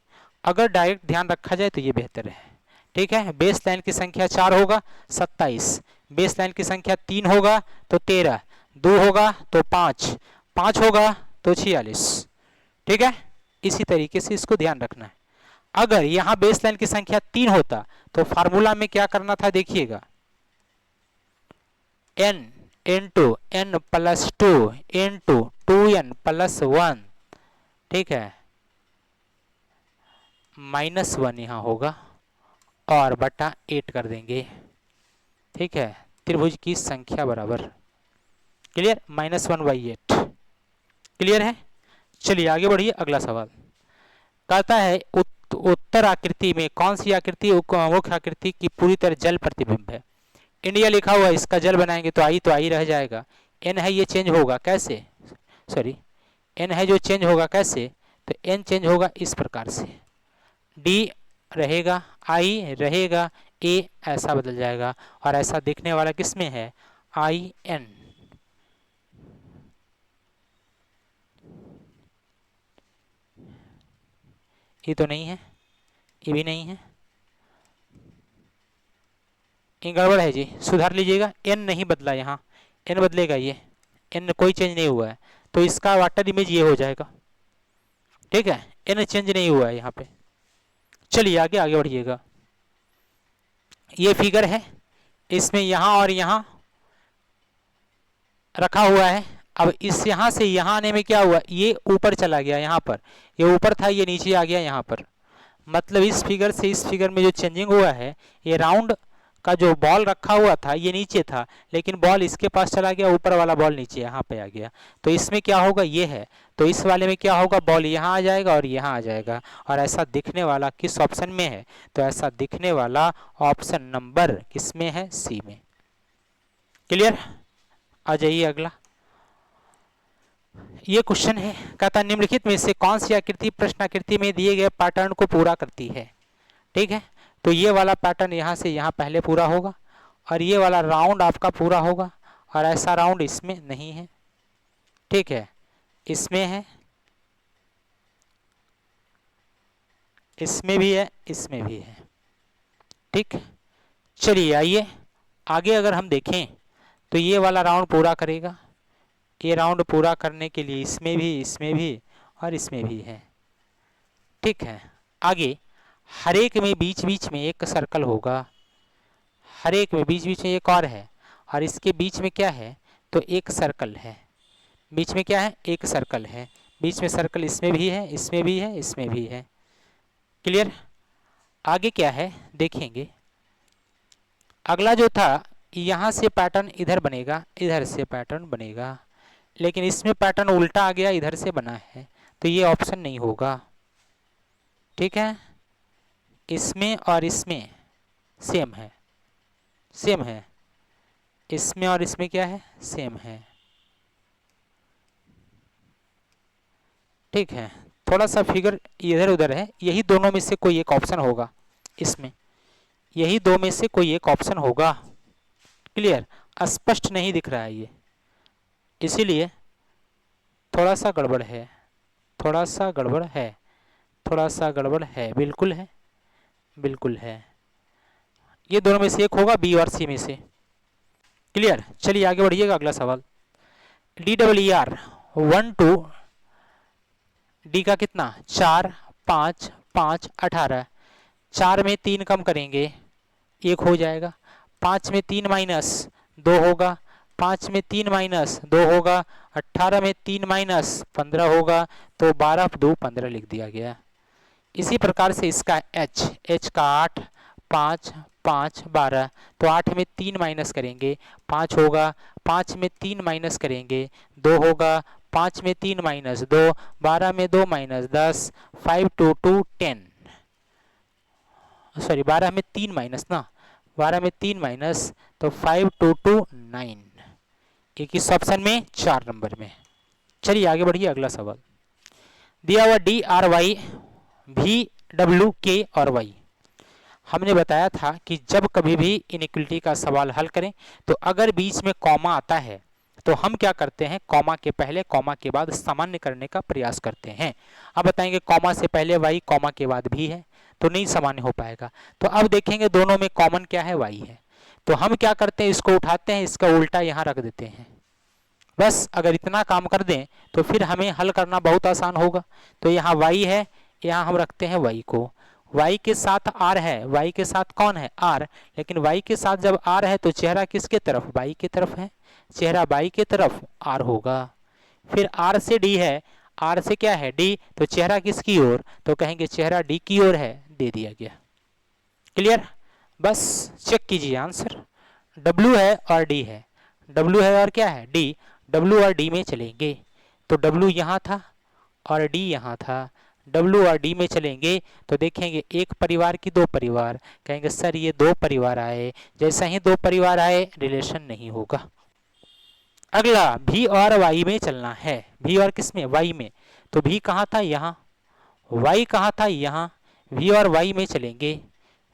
A: अगर डायरेक्ट ध्यान रखा जाए तो ये बेहतर है। ठीक है, बेस लाइन की संख्या 4 होगा 27, बेस लाइन की संख्या 3 होगा तो 13, 2 होगा तो 5, 5 होगा तो 46। ठीक है, इसी तरीके से इसको ध्यान रखना है। अगर यहाँ बेस लाइन की संख्या 3 होता तो फार्मूला में क्या करना था, देखिएगा n into n plus 2 into 2n plus 1, ठीक है, -1 यहाँ होगा और बटा 8 कर देंगे। ठीक है, त्रिभुज की संख्या बराबर, क्लियर, -1/8। क्लियर है। चलिए आगे बढ़िए, अगला सवाल कहता है उत्तर आकृति में कौन सी आकृति मुख्य आकृति की पूरी तरह जल प्रतिबिंब है। इंडिया लिखा हुआ है, इसका जल बनाएंगे तो आई रह जाएगा। एन है ये चेंज होगा कैसे, सॉरी एन है जो चेंज होगा कैसे, तो एन चेंज होगा इस प्रकार से, डी रहेगा, आई रहेगा, ए ऐसा बदल जाएगा, और ऐसा दिखने वाला किसमें है, आई एन। ये तो नहीं है, ये भी नहीं है, ये गड़बड़ है जी, सुधार लीजिएगा। एन नहीं बदला, यहाँ एन बदलेगा, ये एन कोई चेंज नहीं हुआ है, तो इसका वाटर इमेज ये हो जाएगा। ठीक है, एन चेंज नहीं हुआ है यहाँ पे। चलिए आगे बढ़िएगा। ये फिगर है, इसमें यहाँ और यहाँ रखा हुआ है। अब इस यहाँ से यहाँ आने में क्या हुआ, ये ऊपर चला गया, यहाँ पर ये ऊपर था, ये नीचे आ गया यहाँ पर। मतलब इस फिगर से इस फिगर में जो चेंजिंग हुआ है, ये राउंड का जो बॉल रखा हुआ था ये नीचे था, लेकिन बॉल इसके पास चला गया, ऊपर वाला बॉल नीचे यहाँ पे आ गया। तो इसमें क्या होगा, ये है, तो इस वाले में क्या होगा, बॉल यहाँ आ जाएगा और यहाँ आ जाएगा। और ऐसा दिखने वाला किस ऑप्शन में है, तो ऐसा दिखने वाला ऑप्शन नंबर किसमें है, सी में। क्लियर। आ जाइए अगला। ये क्वेश्चन है, कहता निम्नलिखित में से कौन सी आकृति प्रश्नाकृति में दिए गए पैटर्न को पूरा करती है। ठीक है, तो ये वाला पैटर्न यहाँ से यहाँ पहले पूरा होगा और ये वाला राउंड आपका पूरा होगा, और ऐसा राउंड इसमें नहीं है। ठीक है, इसमें है, इसमें भी है, इसमें भी है। ठीक, चलिए आइए आगे अगर हम देखें तो ये वाला राउंड पूरा करेगा, ये राउंड पूरा करने के लिए इसमें भी और इसमें भी है। ठीक है, आगे हर एक में बीच बीच में एक सर्कल होगा, हर एक में बीच बीच में एक और है, और इसके बीच में क्या है, तो एक सर्कल है, बीच में क्या है, एक सर्कल है, बीच में सर्कल इसमें भी है, इसमें भी है, इसमें भी है। क्लियर। आगे क्या है देखेंगे, अगला जो था यहाँ से पैटर्न इधर बनेगा, इधर से पैटर्न बनेगा, लेकिन इसमें पैटर्न उल्टा आ गया, इधर से बना है, तो ये ऑप्शन नहीं होगा। ठीक है, इसमें और इसमें सेम है, सेम है, इसमें और इसमें क्या है, सेम है। ठीक है, थोड़ा सा फिगर इधर उधर है, यही दोनों में से कोई एक ऑप्शन होगा, इसमें यही दो में से कोई एक ऑप्शन होगा। क्लियर, स्पष्ट नहीं दिख रहा है ये, इसीलिए थोड़ा सा गड़बड़ है, थोड़ा सा गड़बड़ है, थोड़ा सा गड़बड़ है, बिल्कुल है, बिल्कुल है, ये दोनों में से एक होगा, बी और सी में से। क्लियर, चलिए आगे बढ़िएगा। अगला सवाल, DER 1 2 डी का कितना, 4 5 5 18, 4 में 3 कम करेंगे, 1 हो जाएगा, 5 में 3 माइनस 2 होगा, 5 में 3 माइनस 2 होगा, 18 में 3 माइनस 15 होगा, तो 12 2 15 लिख दिया गया। इसी प्रकार से इसका h का 8 5 5 12, तो 8 में 3 माइनस करेंगे 5 होगा, 5 में 3 माइनस करेंगे 2 होगा, 5 में 3 माइनस 2, 12 में 2 माइनस 10, 5 2 2 10, सॉरी 12 में 3 माइनस ना, 12 में 3 माइनस, तो 5 2 2 9, एक इस ऑप्शन में 4 नंबर में। चलिए आगे बढ़िए। अगला सवाल, दिया हुआ DRY VW और Y, हमने बताया था कि जब कभी भी इनइक्वलिटी का सवाल हल करें तो अगर बीच में कॉमा आता है तो हम क्या करते हैं, कॉमा के पहले कॉमा के बाद सामान्य करने का प्रयास करते हैं। अब बताएंगे कॉमा से पहले y, कॉमा के बाद भी है तो नहीं सामान्य हो पाएगा। तो अब देखेंगे दोनों में कॉमन क्या है, y है, तो हम क्या करते हैं, इसको उठाते हैं, इसका उल्टा यहाँ रख देते हैं। बस अगर इतना काम कर दें तो फिर हमें हल करना बहुत आसान होगा। तो यहाँ y है, यहाँ हम रखते हैं y को, y के साथ r है, y के साथ कौन है, r, लेकिन y के साथ जब r है तो चेहरा किसके तरफ, y की तरफ है, चेहरा y की तरफ r होगा। फिर r से d है, r से क्या है, d, तो चेहरा किसकी ओर, तो कहेंगे चेहरा d की ओर है, दे दिया गया। क्लियर, बस चेक कीजिए आंसर, w है और d है, w है और क्या है, d, w और d में चलेंगे, तो w यहाँ था और d यहाँ था, W और D में चलेंगे तो देखेंगे एक परिवार की दो परिवार, कहेंगे सर ये दो परिवार आए, जैसा ही दो परिवार आए रिलेशन नहीं होगा। अगला V और Y में चलना है, V और किस में, Y में, तो V कहाँ था, यहाँ, Y कहाँ था, यहाँ, V और Y में चलेंगे,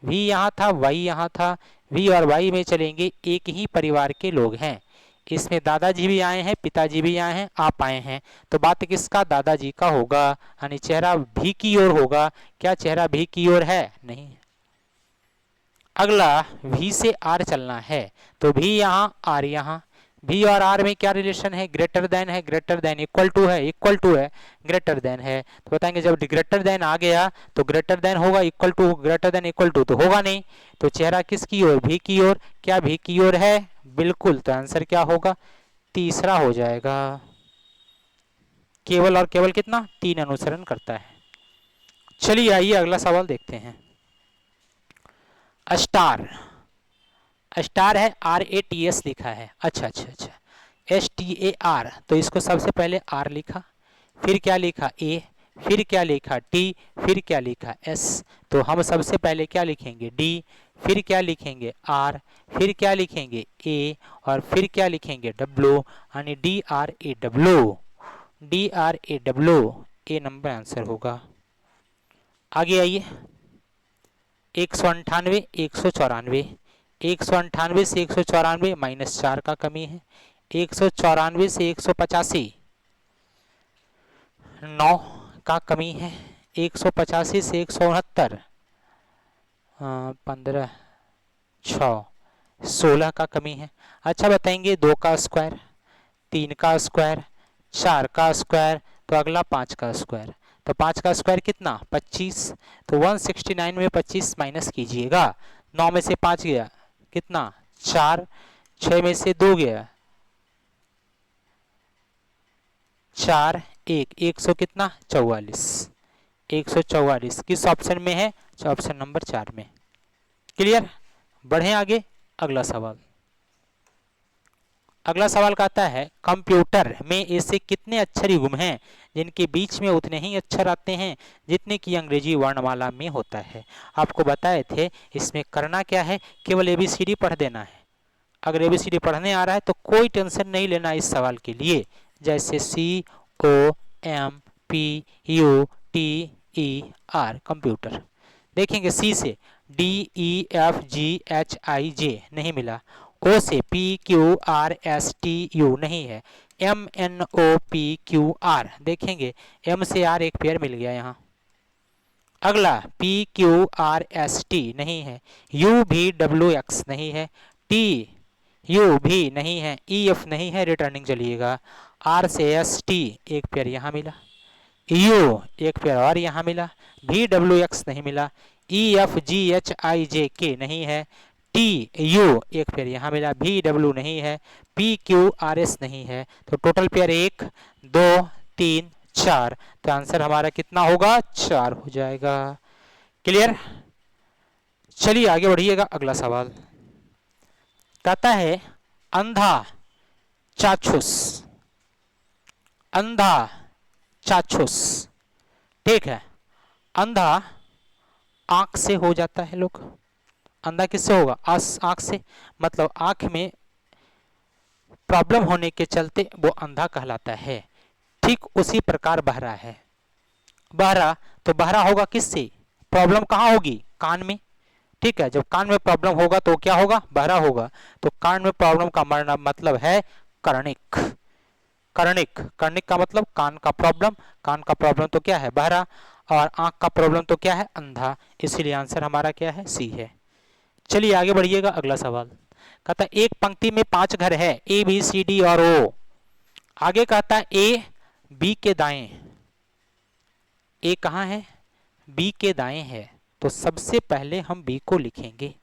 A: V यहाँ था, Y यहाँ था, V और Y में चलेंगे, एक ही परिवार के लोग हैं, इसमें दादाजी भी आए हैं, पिताजी भी आए हैं, आप आए हैं, तो बात किसका, दादाजी का होगा, यानी चेहरा भी की ओर होगा। क्या चेहरा भी की ओर है, नहीं। अगला V से R चलना है, तो V यहाँ R यहाँ, V और R में क्या रिलेशन है, ग्रेटर देन है, ग्रेटर देन, इक्वल टू है, इक्वल टू है, ग्रेटर देन है, तो बताएंगे जब ग्रेटर देन आ गया तो ग्रेटर देन होगा, equal to, greater than equal to तो होगा नहीं, तो चेहरा किसकी ओर, भी की ओर, क्या भी की ओर है, बिल्कुल, तो आंसर क्या होगा, तीसरा हो जाएगा। केवल और केवल कितना, 3 अनुसरण करता है। चलिए आइए अगला सवाल देखते हैं, स्टार स्टार है, RATS लिखा है। अच्छा अच्छा अच्छा, STAR, तो इसको सबसे पहले R लिखा, फिर क्या लिखा A, फिर क्या लिखा T, फिर क्या लिखा S। तो हम सबसे पहले क्या लिखेंगे D, फिर क्या लिखेंगे R, फिर क्या लिखेंगे A, और फिर क्या लिखेंगे W, यानी DRAW, DRAW, ए नंबर आंसर होगा। आगे आइए, 198, 194, 198 से 194 -4 का कमी है, 194 से 185 9 का कमी है, 185 से 169 15 6 16 का कमी है। अच्छा बताएंगे 2 का स्क्वायर, 3 का स्क्वायर, 4 का स्क्वायर, तो अगला 5 का स्क्वायर, तो 5 का स्क्वायर कितना 25, तो 169 में 25 माइनस कीजिएगा, 9 में से 5 गया कितना 4, 6 में से 2 गया 4, 100 कितना 44, 144 किस ऑप्शन में है, ऑप्शन नंबर 4 में। क्लियर, बढ़े आगे। अगला सवाल, अगला सवाल कहता है कंप्यूटर में ऐसे कितने अक्षर युग्म हैं जिनके बीच में उतने ही अक्षर आते हैं जितने की अंग्रेजी वर्णमाला में होता है। आपको बताए थे इसमें करना क्या है, केवल ABCD पढ़ देना है। अगर ABCD पढ़ने आ रहा है तो कोई टेंशन नहीं लेना इस सवाल के लिए, जैसे COMPUTER कंप्यूटर। देखेंगे C से DEFGHIJ नहीं मिला, O से PQRSTU नहीं है, MNOPQR देखेंगे M से R एक पेयर मिल गया यहाँ। अगला PQRST नहीं है, UVWX नहीं है, TU भी नहीं है, EF नहीं है, रिटर्निंग चलिएगा। R से ST एक पेयर यहाँ मिला, U एक पेयर और यहाँ मिला, VWX नहीं मिला, EFGHIJK नहीं है, TU एक पेयर यहाँ मिला, VW नहीं है, PQRS नहीं है, तो टोटल पेयर 1 2 3 4, तो आंसर हमारा कितना होगा 4 हो जाएगा। क्लियर, चलिए आगे बढ़िएगा। अगला सवाल कहता है अंधा चाक्षुष, अंधा चाक्षुष, ठीक है। अंधा आंख से हो जाता है लोग, अंधा किससे होगा आंख से, मतलब आंख में प्रॉब्लम होने के चलते वो अंधा कहलाता है। ठीक उसी प्रकार बहरा है, बहरा तो बहरा होगा किससे, प्रॉब्लम कहाँ होगी कान में, ठीक है। जब कान में प्रॉब्लम होगा तो क्या होगा बहरा होगा, तो कान में प्रॉब्लम का मतलब है कर्णिक, कर्णिक, कर्णिक का मतलब कान का प्रॉब्लम, कान का प्रॉब्लम तो क्या है बहरा, और आंख का प्रॉब्लम तो क्या है अंधा, इसीलिए आंसर हमारा क्या है सी है। चलिए आगे बढ़िएगा। अगला सवाल कहता है एक पंक्ति में 5 घर है ABCD और O। आगे कहता है A B के दाएं, A कहाँ है B के दाएं है, तो सबसे पहले हम B को लिखेंगे,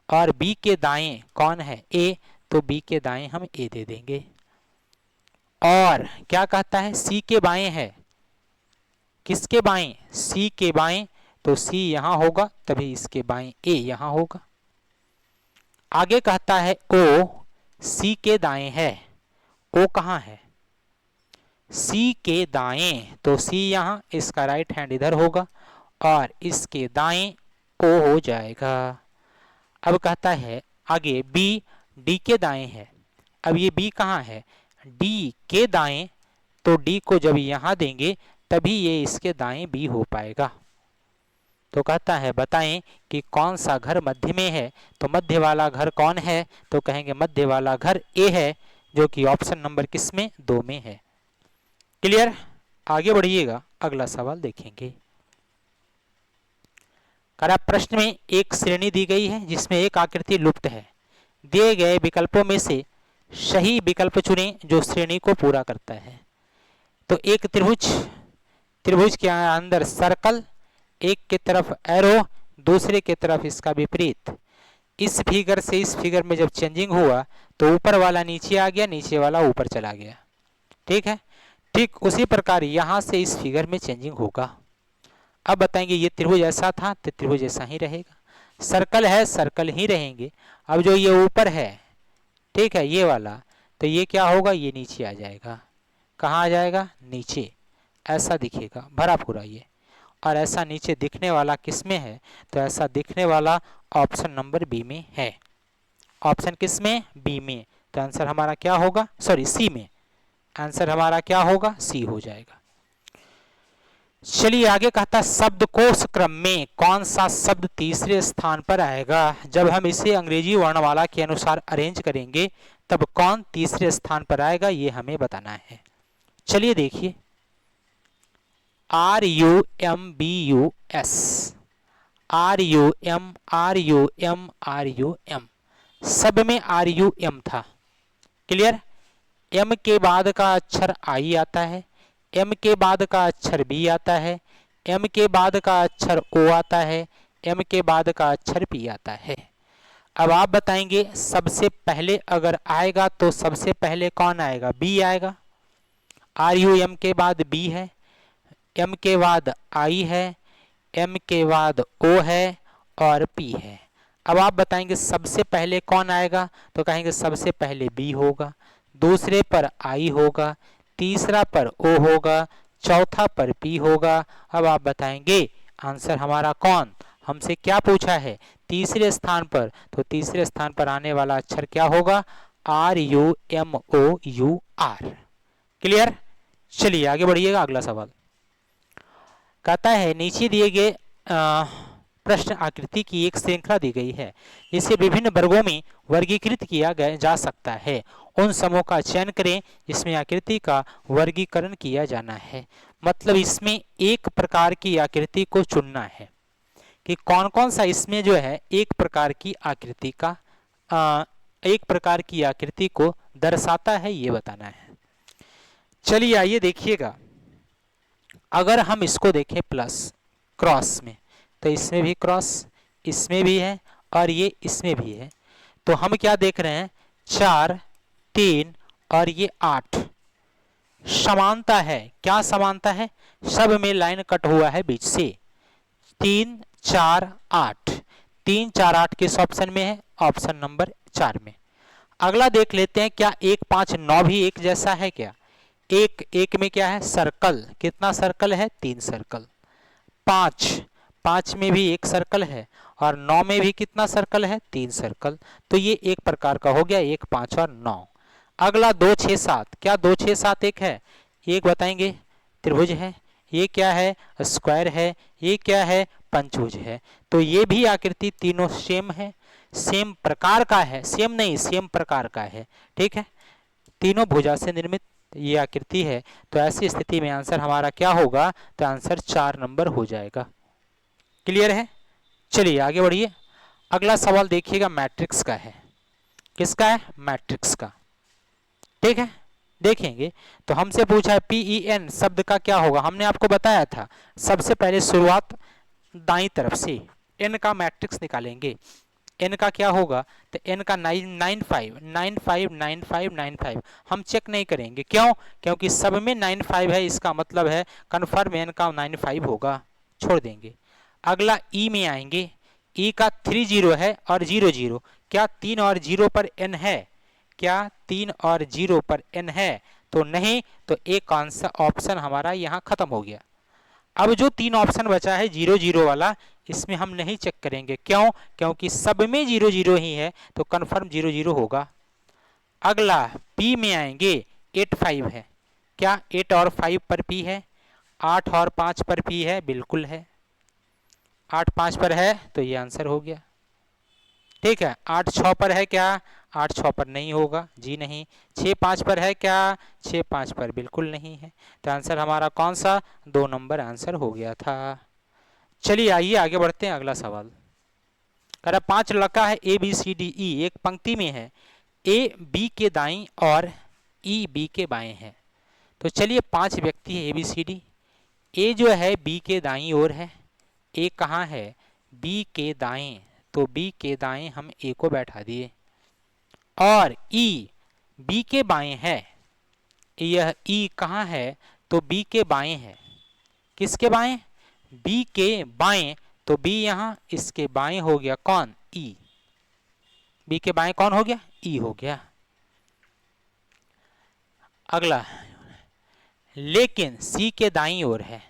A: और B के दाएं कौन है A, तो B के दाएं हम A दे देंगे। और क्या कहता है C के बाएं है, किसके बाएं C के बाएं, तो C यहाँ होगा तभी इसके बाएं A यहाँ होगा। आगे कहता है O C के दाएं है, O कहाँ है C के दाएं, तो C यहाँ, इसका राइट हैंड इधर होगा और इसके दाएं O हो जाएगा। अब कहता है आगे B D के दाएं है, अब ये B कहाँ है D के दाएं, तो D को जब यहाँ देंगे तभी ये इसके दाएं B हो पाएगा। तो कहता है बताएं कि कौन सा घर मध्य में है, तो मध्य वाला घर कौन है, तो कहेंगे मध्य वाला घर A है, जो कि ऑप्शन नंबर किस में 2 में है। क्लियर, आगे बढ़िएगा। अगला सवाल देखेंगे। करा प्रश्न में एक श्रेणी दी गई है जिसमें एक आकृति लुप्त है, दिए गए विकल्पों में से सही विकल्प चुनें जो श्रेणी को पूरा करता है। तो एक त्रिभुज, त्रिभुज के अंदर सर्कल, एक की तरफ एरो, दूसरे की तरफ इसका विपरीत। इस फिगर से इस फिगर में जब चेंजिंग हुआ तो ऊपर वाला नीचे आ गया, नीचे वाला ऊपर चला गया, ठीक है। ठीक उसी प्रकार यहाँ से इस फिगर में चेंजिंग होगा। अब बताएंगे ये त्रिभुज ऐसा था तो त्रिभुज ऐसा ही रहेगा, सर्कल है सर्कल ही रहेंगे। अब जो ये ऊपर है, ठीक है, ये वाला, तो ये क्या होगा, ये नीचे आ जाएगा। कहाँ आ जाएगा, नीचे, ऐसा दिखेगा भरा पूरा ये। और ऐसा नीचे दिखने वाला किस में है, तो ऐसा दिखने वाला ऑप्शन नंबर बी में है। ऑप्शन किस में, बी में। तो आंसर हमारा क्या होगा, सॉरी सी में। आंसर हमारा क्या होगा, सी हो जाएगा। चलिए आगे कहता है शब्दकोश क्रम में कौन सा शब्द तीसरे स्थान पर आएगा। जब हम इसे अंग्रेजी वर्णमाला के अनुसार अरेंज करेंगे तब कौन तीसरे स्थान पर आएगा, ये हमें बताना है। चलिए देखिए, RUMBUS, RUM सब में RUM था। क्लियर। M के बाद का अक्षर I आता है, M के बाद का अक्षर B आता है, M के बाद का अक्षर O आता है, M के बाद का अक्षर P आता है। अब आप बताएंगे सबसे पहले अगर आएगा तो सबसे पहले कौन आएगा, B आएगा। RUM के बाद B है, M के बाद I है, M के बाद O है और P है। अब आप बताएंगे सबसे पहले कौन आएगा, तो कहेंगे सबसे पहले B होगा, दूसरे पर I होगा, तीसरा पर O होगा, चौथा पर P होगा। अब आप बताएंगे आंसर हमारा कौन, हमसे क्या पूछा है, तीसरे स्थान पर, तो तीसरे स्थान पर आने वाला अक्षर क्या होगा, RUMOUR। क्लियर। चलिए आगे बढ़िएगा, अगला सवाल कहता है नीचे दिए गए प्रश्न आकृति की एक श्रृंखला दी गई है, इसे विभिन्न वर्गों में वर्गीकृत किया जा सकता है। उन समूह का चयन करें जिसमें आकृति का वर्गीकरण किया जाना है। मतलब इसमें एक प्रकार की आकृति को चुनना है कि कौन कौन सा इसमें जो है एक प्रकार की आकृति का एक प्रकार की आकृति को दर्शाता है, ये बताना है। चलिए आइए देखिएगा, अगर हम इसको देखें प्लस क्रॉस में, तो इसमें भी क्रॉस, इसमें भी है और ये इसमें भी है। तो हम क्या देख रहे हैं, 4, 3 और ये 8 समानता है। क्या समानता है, सब में लाइन कट हुआ है बीच से। 3, 4, 8, 3, 4, 8 किस ऑप्शन में है, ऑप्शन नंबर 4 में। अगला देख लेते हैं, क्या 1, 5, 9 भी एक जैसा है क्या। एक में क्या है, सर्कल, कितना सर्कल है, 3 सर्कल। 5 में भी एक सर्कल है और 9 में भी कितना सर्कल है, 3 सर्कल। तो ये एक प्रकार का हो गया, 1, 5 और 9। अगला 2, 6, 7, क्या 2, 6, 7 एक है, एक बताएंगे, त्रिभुज है। ये क्या है, स्क्वायर है। ये क्या है, पंचभुज है। तो ये भी आकृति तीनों सेम है, सेम प्रकार का है, सेम नहीं सेम प्रकार का है। ठीक है, तीनों भुजा से निर्मित ये आकृति है। तो ऐसी स्थिति में आंसर हमारा क्या होगा, तो आंसर 4 नंबर हो जाएगा। क्लियर है। चलिए आगे बढ़िए, अगला सवाल देखिएगा मैट्रिक्स का है। किसका है, मैट्रिक्स का। ठीक है, देखेंगे तो हमसे पूछा है PEN शब्द का क्या होगा। हमने आपको बताया था सबसे पहले शुरुआत दाईं तरफ से n का मैट्रिक्स निकालेंगे। n का क्या होगा, तो n का 95 हम चेक नहीं करेंगे, क्यों, क्योंकि सब में 95 है, इसका मतलब है कन्फर्म n का 95 होगा, छोड़ देंगे। अगला E में आएंगे, E का 30 है और 00, क्या 3 और 0 पर n है, क्या 3 और 0 पर n है, तो नहीं, तो एक आंसर ऑप्शन हमारा यहाँ खत्म हो गया। अब जो 3 ऑप्शन बचा है 00 वाला, इसमें हम नहीं चेक करेंगे, क्यों, क्योंकि सब में 00 ही है, तो कन्फर्म 00 होगा। अगला P में आएंगे, 85 है, क्या 8 और 5 पर P है, 8 और 5 पर P है, बिल्कुल है, 8 5 पर है, तो ये आंसर हो गया। ठीक है, 8 6 पर है क्या, 8 6 पर नहीं होगा, जी नहीं। 6 5 पर है क्या, 6 5 पर बिल्कुल नहीं है। तो आंसर हमारा कौन सा, 2 नंबर आंसर हो गया था। चलिए आइए आगे बढ़ते हैं, अगला सवाल कह रहा 5 लड़का है ABCDE, एक पंक्ति में है, A B के दाईं और E B के बाएं है। तो चलिए 5 व्यक्ति है ABCD, A जो है B के दाईं ओर है, A कहाँ है, B के दाएं, तो B के दाएं हम A को बैठा दिए, और E B के बाएं है, यह E कहाँ है, तो B के बाएं है। किसके बाएं, B के बाएं, तो बी यहाँ इसके बाएं हो गया कौन, ई। बी के बाएं कौन हो गया, ई हो गया। अगला, लेकिन सी के दाईं ओर है।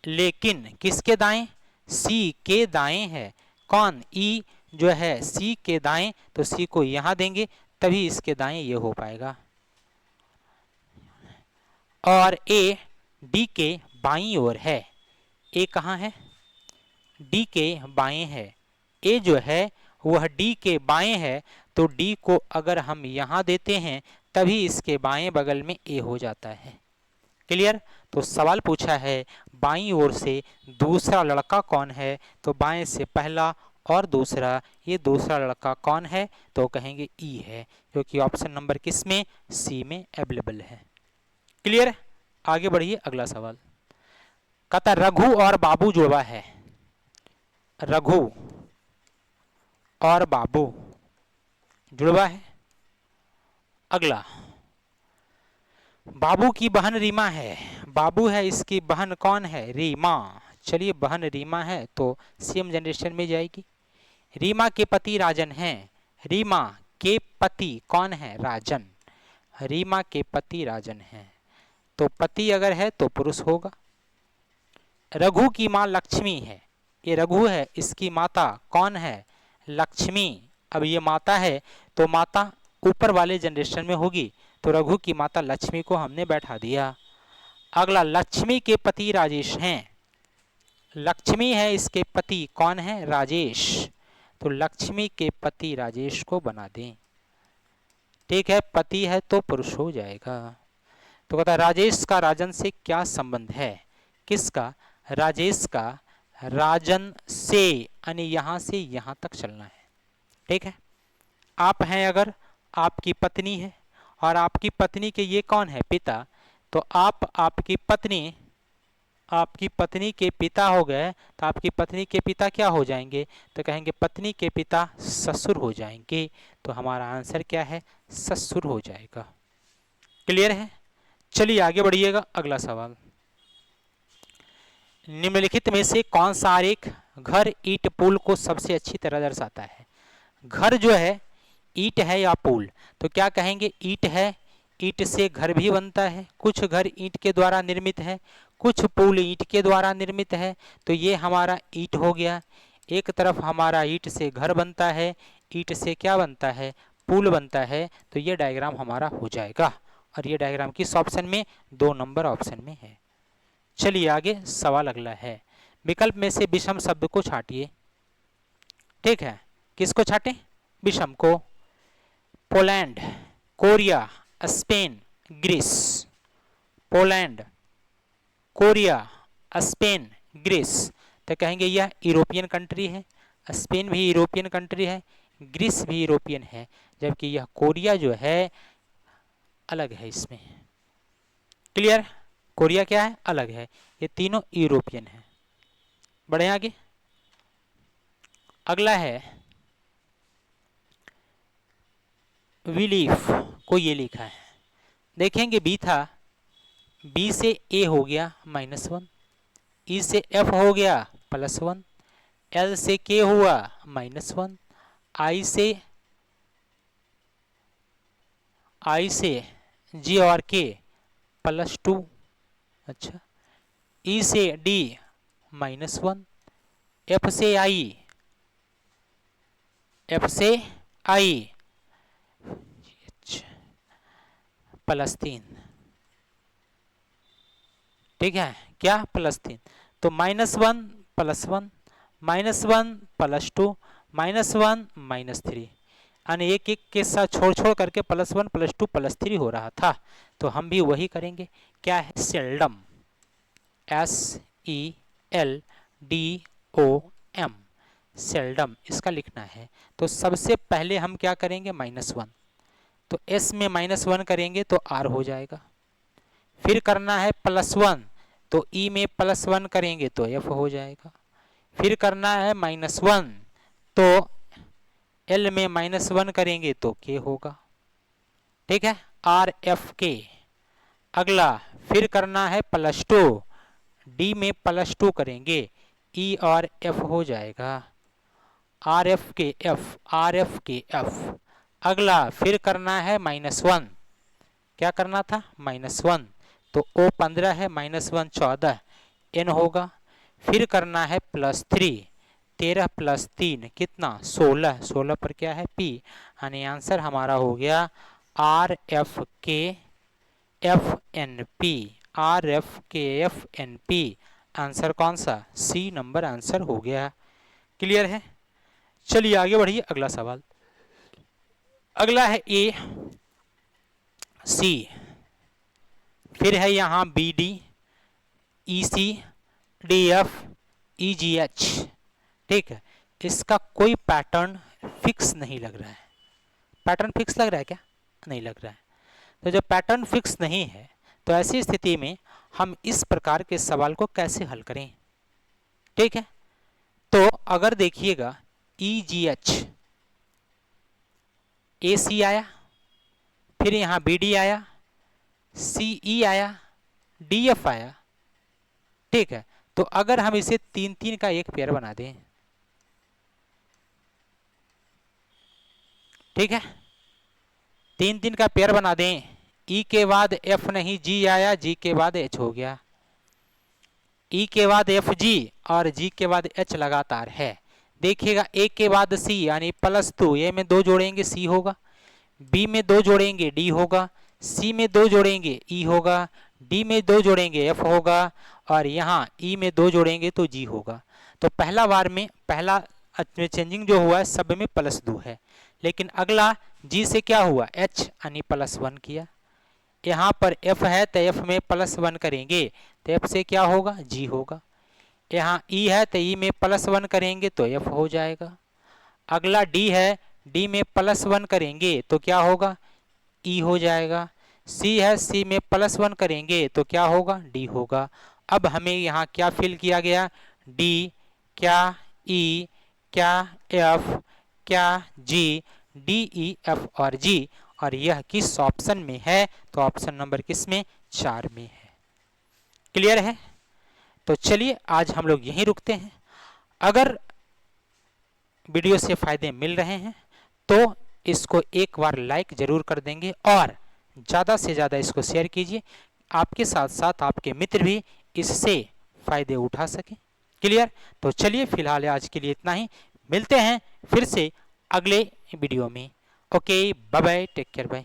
A: लेकिन किसके दाएं, सी के दाएं है कौन, ई जो है सी के दाएं, तो सी को यहां देंगे तभी इसके दाएं ये हो पाएगा। और ए डी के बाईं ओर है। ए कहाँ है, डी के बाएं है। ए जो है वह डी के बाएं है, तो डी को अगर हम यहां देते हैं तभी इसके बाएं बगल में ए हो जाता है। क्लियर। तो सवाल पूछा है बाईं ओर से दूसरा लड़का कौन है, तो बाएं से पहला और दूसरा, ये दूसरा लड़का कौन है, तो कहेंगे ई है, क्योंकि ऑप्शन नंबर किस में, सी में अवेलेबल है। क्लियर। आगे बढ़िए, अगला सवाल कहता रघु और बाबू जुड़वा है। रघु और बाबू जुड़वा है। अगला, बाबू की बहन रीमा है। बाबू है, इसकी बहन कौन है, रीमा। चलिए बहन रीमा है तो सेम जनरेशन में जाएगी। रीमा के पति राजन हैं। रीमा के पति कौन है, राजन। रीमा के पति राजन हैं, तो पति अगर है तो पुरुष होगा। रघु की माँ लक्ष्मी है। ये रघु है, इसकी माता कौन है, लक्ष्मी। अब ये माता है तो माता ऊपर वाले जनरेशन में होगी, तो रघु की माता लक्ष्मी को हमने बैठा दिया। अगला, लक्ष्मी के पति राजेश हैं। लक्ष्मी है, इसके पति कौन है, राजेश, तो लक्ष्मी के पति राजेश को बना दें। ठीक है, पति है तो पुरुष हो जाएगा। तो कहता राजेश का राजन से क्या संबंध है। किसका, राजेश का राजन से, यानी यहां से यहां तक चलना है। ठीक है, आप हैं, अगर आपकी पत्नी है और आपकी पत्नी के ये कौन है, पिता, तो आप आपकी पत्नी के पिता हो गए, तो आपकी पत्नी के पिता क्या हो जाएंगे, तो कहेंगे पत्नी के पिता ससुर हो जाएंगे। तो हमारा आंसर क्या है, ससुर हो जाएगा। क्लियर है। चलिए आगे बढ़िएगा, अगला सवाल, निम्नलिखित में से कौन सा आरेख घर ईंट पुल को सबसे अच्छी तरह दर्शाता है। घर जो है ईंट है या पुल, तो क्या कहेंगे, ईंट है। ईंट से घर भी बनता है, कुछ घर ईंट के द्वारा निर्मित है, कुछ पुल ईंट के द्वारा निर्मित है, तो ये हमारा ईंट हो गया। एक तरफ हमारा ईंट से घर बनता है, ईंट से क्या बनता है, पुल बनता है, तो ये डायग्राम हमारा हो जाएगा। और ये डायग्राम किस ऑप्शन में, 2 नंबर ऑप्शन में है। चलिए आगे सवाल अगला है, विकल्प में से विषम शब्द को छांटिए। ठीक है, किसको छाटें, विषम को। Poland, Korea, Spain, Greece. Poland, Korea, Spain, Greece, तो कहेंगे यह यूरोपियन कंट्री है। स्पेन भी यूरोपियन कंट्री है, ग्रीस भी यूरोपियन है, जबकि यह कोरिया जो है अलग है इसमें। क्लियर। कोरिया क्या है, अलग है, ये तीनों यूरोपियन है। बढ़े आगे, अगला है विलीफ को ये लिखा है, देखेंगे बी था, बी से ए हो गया -1, ई से एफ हो गया +1, एल से के हुआ -1, आई से जी और के +2। अच्छा, ई से डी -1, एफ से आई +3। ठीक है, क्या +3, तो -1 +1 -1 +2 -1 -3, यानी एक एक के साथ छोड़ करके +1 +2 +3 हो रहा था। तो हम भी वही करेंगे। क्या है, सेल्डम, SELDOM, सेल्डम इसका लिखना है। तो सबसे पहले हम क्या करेंगे, -1, तो S में -1 करेंगे तो R हो जाएगा। फिर करना है +1, तो E में +1 करेंगे तो F हो जाएगा। फिर करना है -1, तो L में -1 करेंगे तो K होगा। ठीक है, RFK। अगला फिर करना है +2, D में +2 करेंगे, ई और एफ हो जाएगा, are F K F, are F K F. अगला फिर करना है -1, क्या करना था -1, तो ओ 15 है, -1 14 एन होगा। फिर करना है +3, 13 + 3 कितना 16, 16 पर क्या है पी, यानी आंसर हमारा हो गया R F K F N P, R F K F N P. Answer कौन सा, सी नंबर आंसर हो गया। क्लियर है? चलिए आगे बढ़िए, अगला सवाल। अगला है ए सी, फिर है यहाँ बी डी, ई सी, डी एफ, ई जी एच। ठीक है, इसका कोई पैटर्न फिक्स नहीं लग रहा है। पैटर्न फिक्स लग रहा है क्या? नहीं लग रहा है। तो जब पैटर्न फिक्स नहीं है तो ऐसी स्थिति में हम इस प्रकार के सवाल को कैसे हल करें? ठीक है, तो अगर देखिएगा ई जी एच, ए सी आया, फिर यहाँ बी डी आया, सी ई आया, डी एफ आया। ठीक है, तो अगर हम इसे 3-3 का एक पेयर बना दें, ठीक है, 3-3 का पेयर बना दें, ई के बाद एफ नहीं जी आया, जी के बाद एच हो गया, ई के बाद एफ जी और जी के बाद एच लगातार है। देखिएगा ए के बाद सी यानी +2, ए में 2 जोड़ेंगे सी होगा, बी में 2 जोड़ेंगे डी होगा, सी में 2 जोड़ेंगे ई होगा, डी में 2 जोड़ेंगे एफ होगा और यहाँ ई में 2 जोड़ेंगे तो जी होगा। तो पहला बार में पहला चेंजिंग जो हुआ है सब में +2 है, लेकिन अगला जी से क्या हुआ एच यानी +1 किया। यहाँ पर एफ है तो एफ में +1 करेंगे तो एफ से क्या होगा जी होगा। यहाँ ई है तो ई में +1 करेंगे तो एफ हो जाएगा। अगला डी है, डी में +1 करेंगे तो क्या होगा ई हो जाएगा। सी है, सी में +1 करेंगे तो क्या होगा डी होगा। अब हमें यहाँ क्या फिल किया गया, डी, क्या ई, क्या एफ, क्या जी, डी ई एफ और जी, और यह किस ऑप्शन में है, तो ऑप्शन नंबर किस में 4 में है। क्लियर है? तो चलिए आज हम लोग यहीं रुकते हैं। अगर वीडियो से फायदे मिल रहे हैं तो इसको एक बार लाइक जरूर कर देंगे और ज़्यादा से ज़्यादा इसको शेयर कीजिए, आपके साथ साथ आपके मित्र भी इससे फायदे उठा सकें। क्लियर? तो चलिए फिलहाल आज के लिए इतना ही, मिलते हैं फिर से अगले वीडियो में। Okay, bye bye, take care, bye.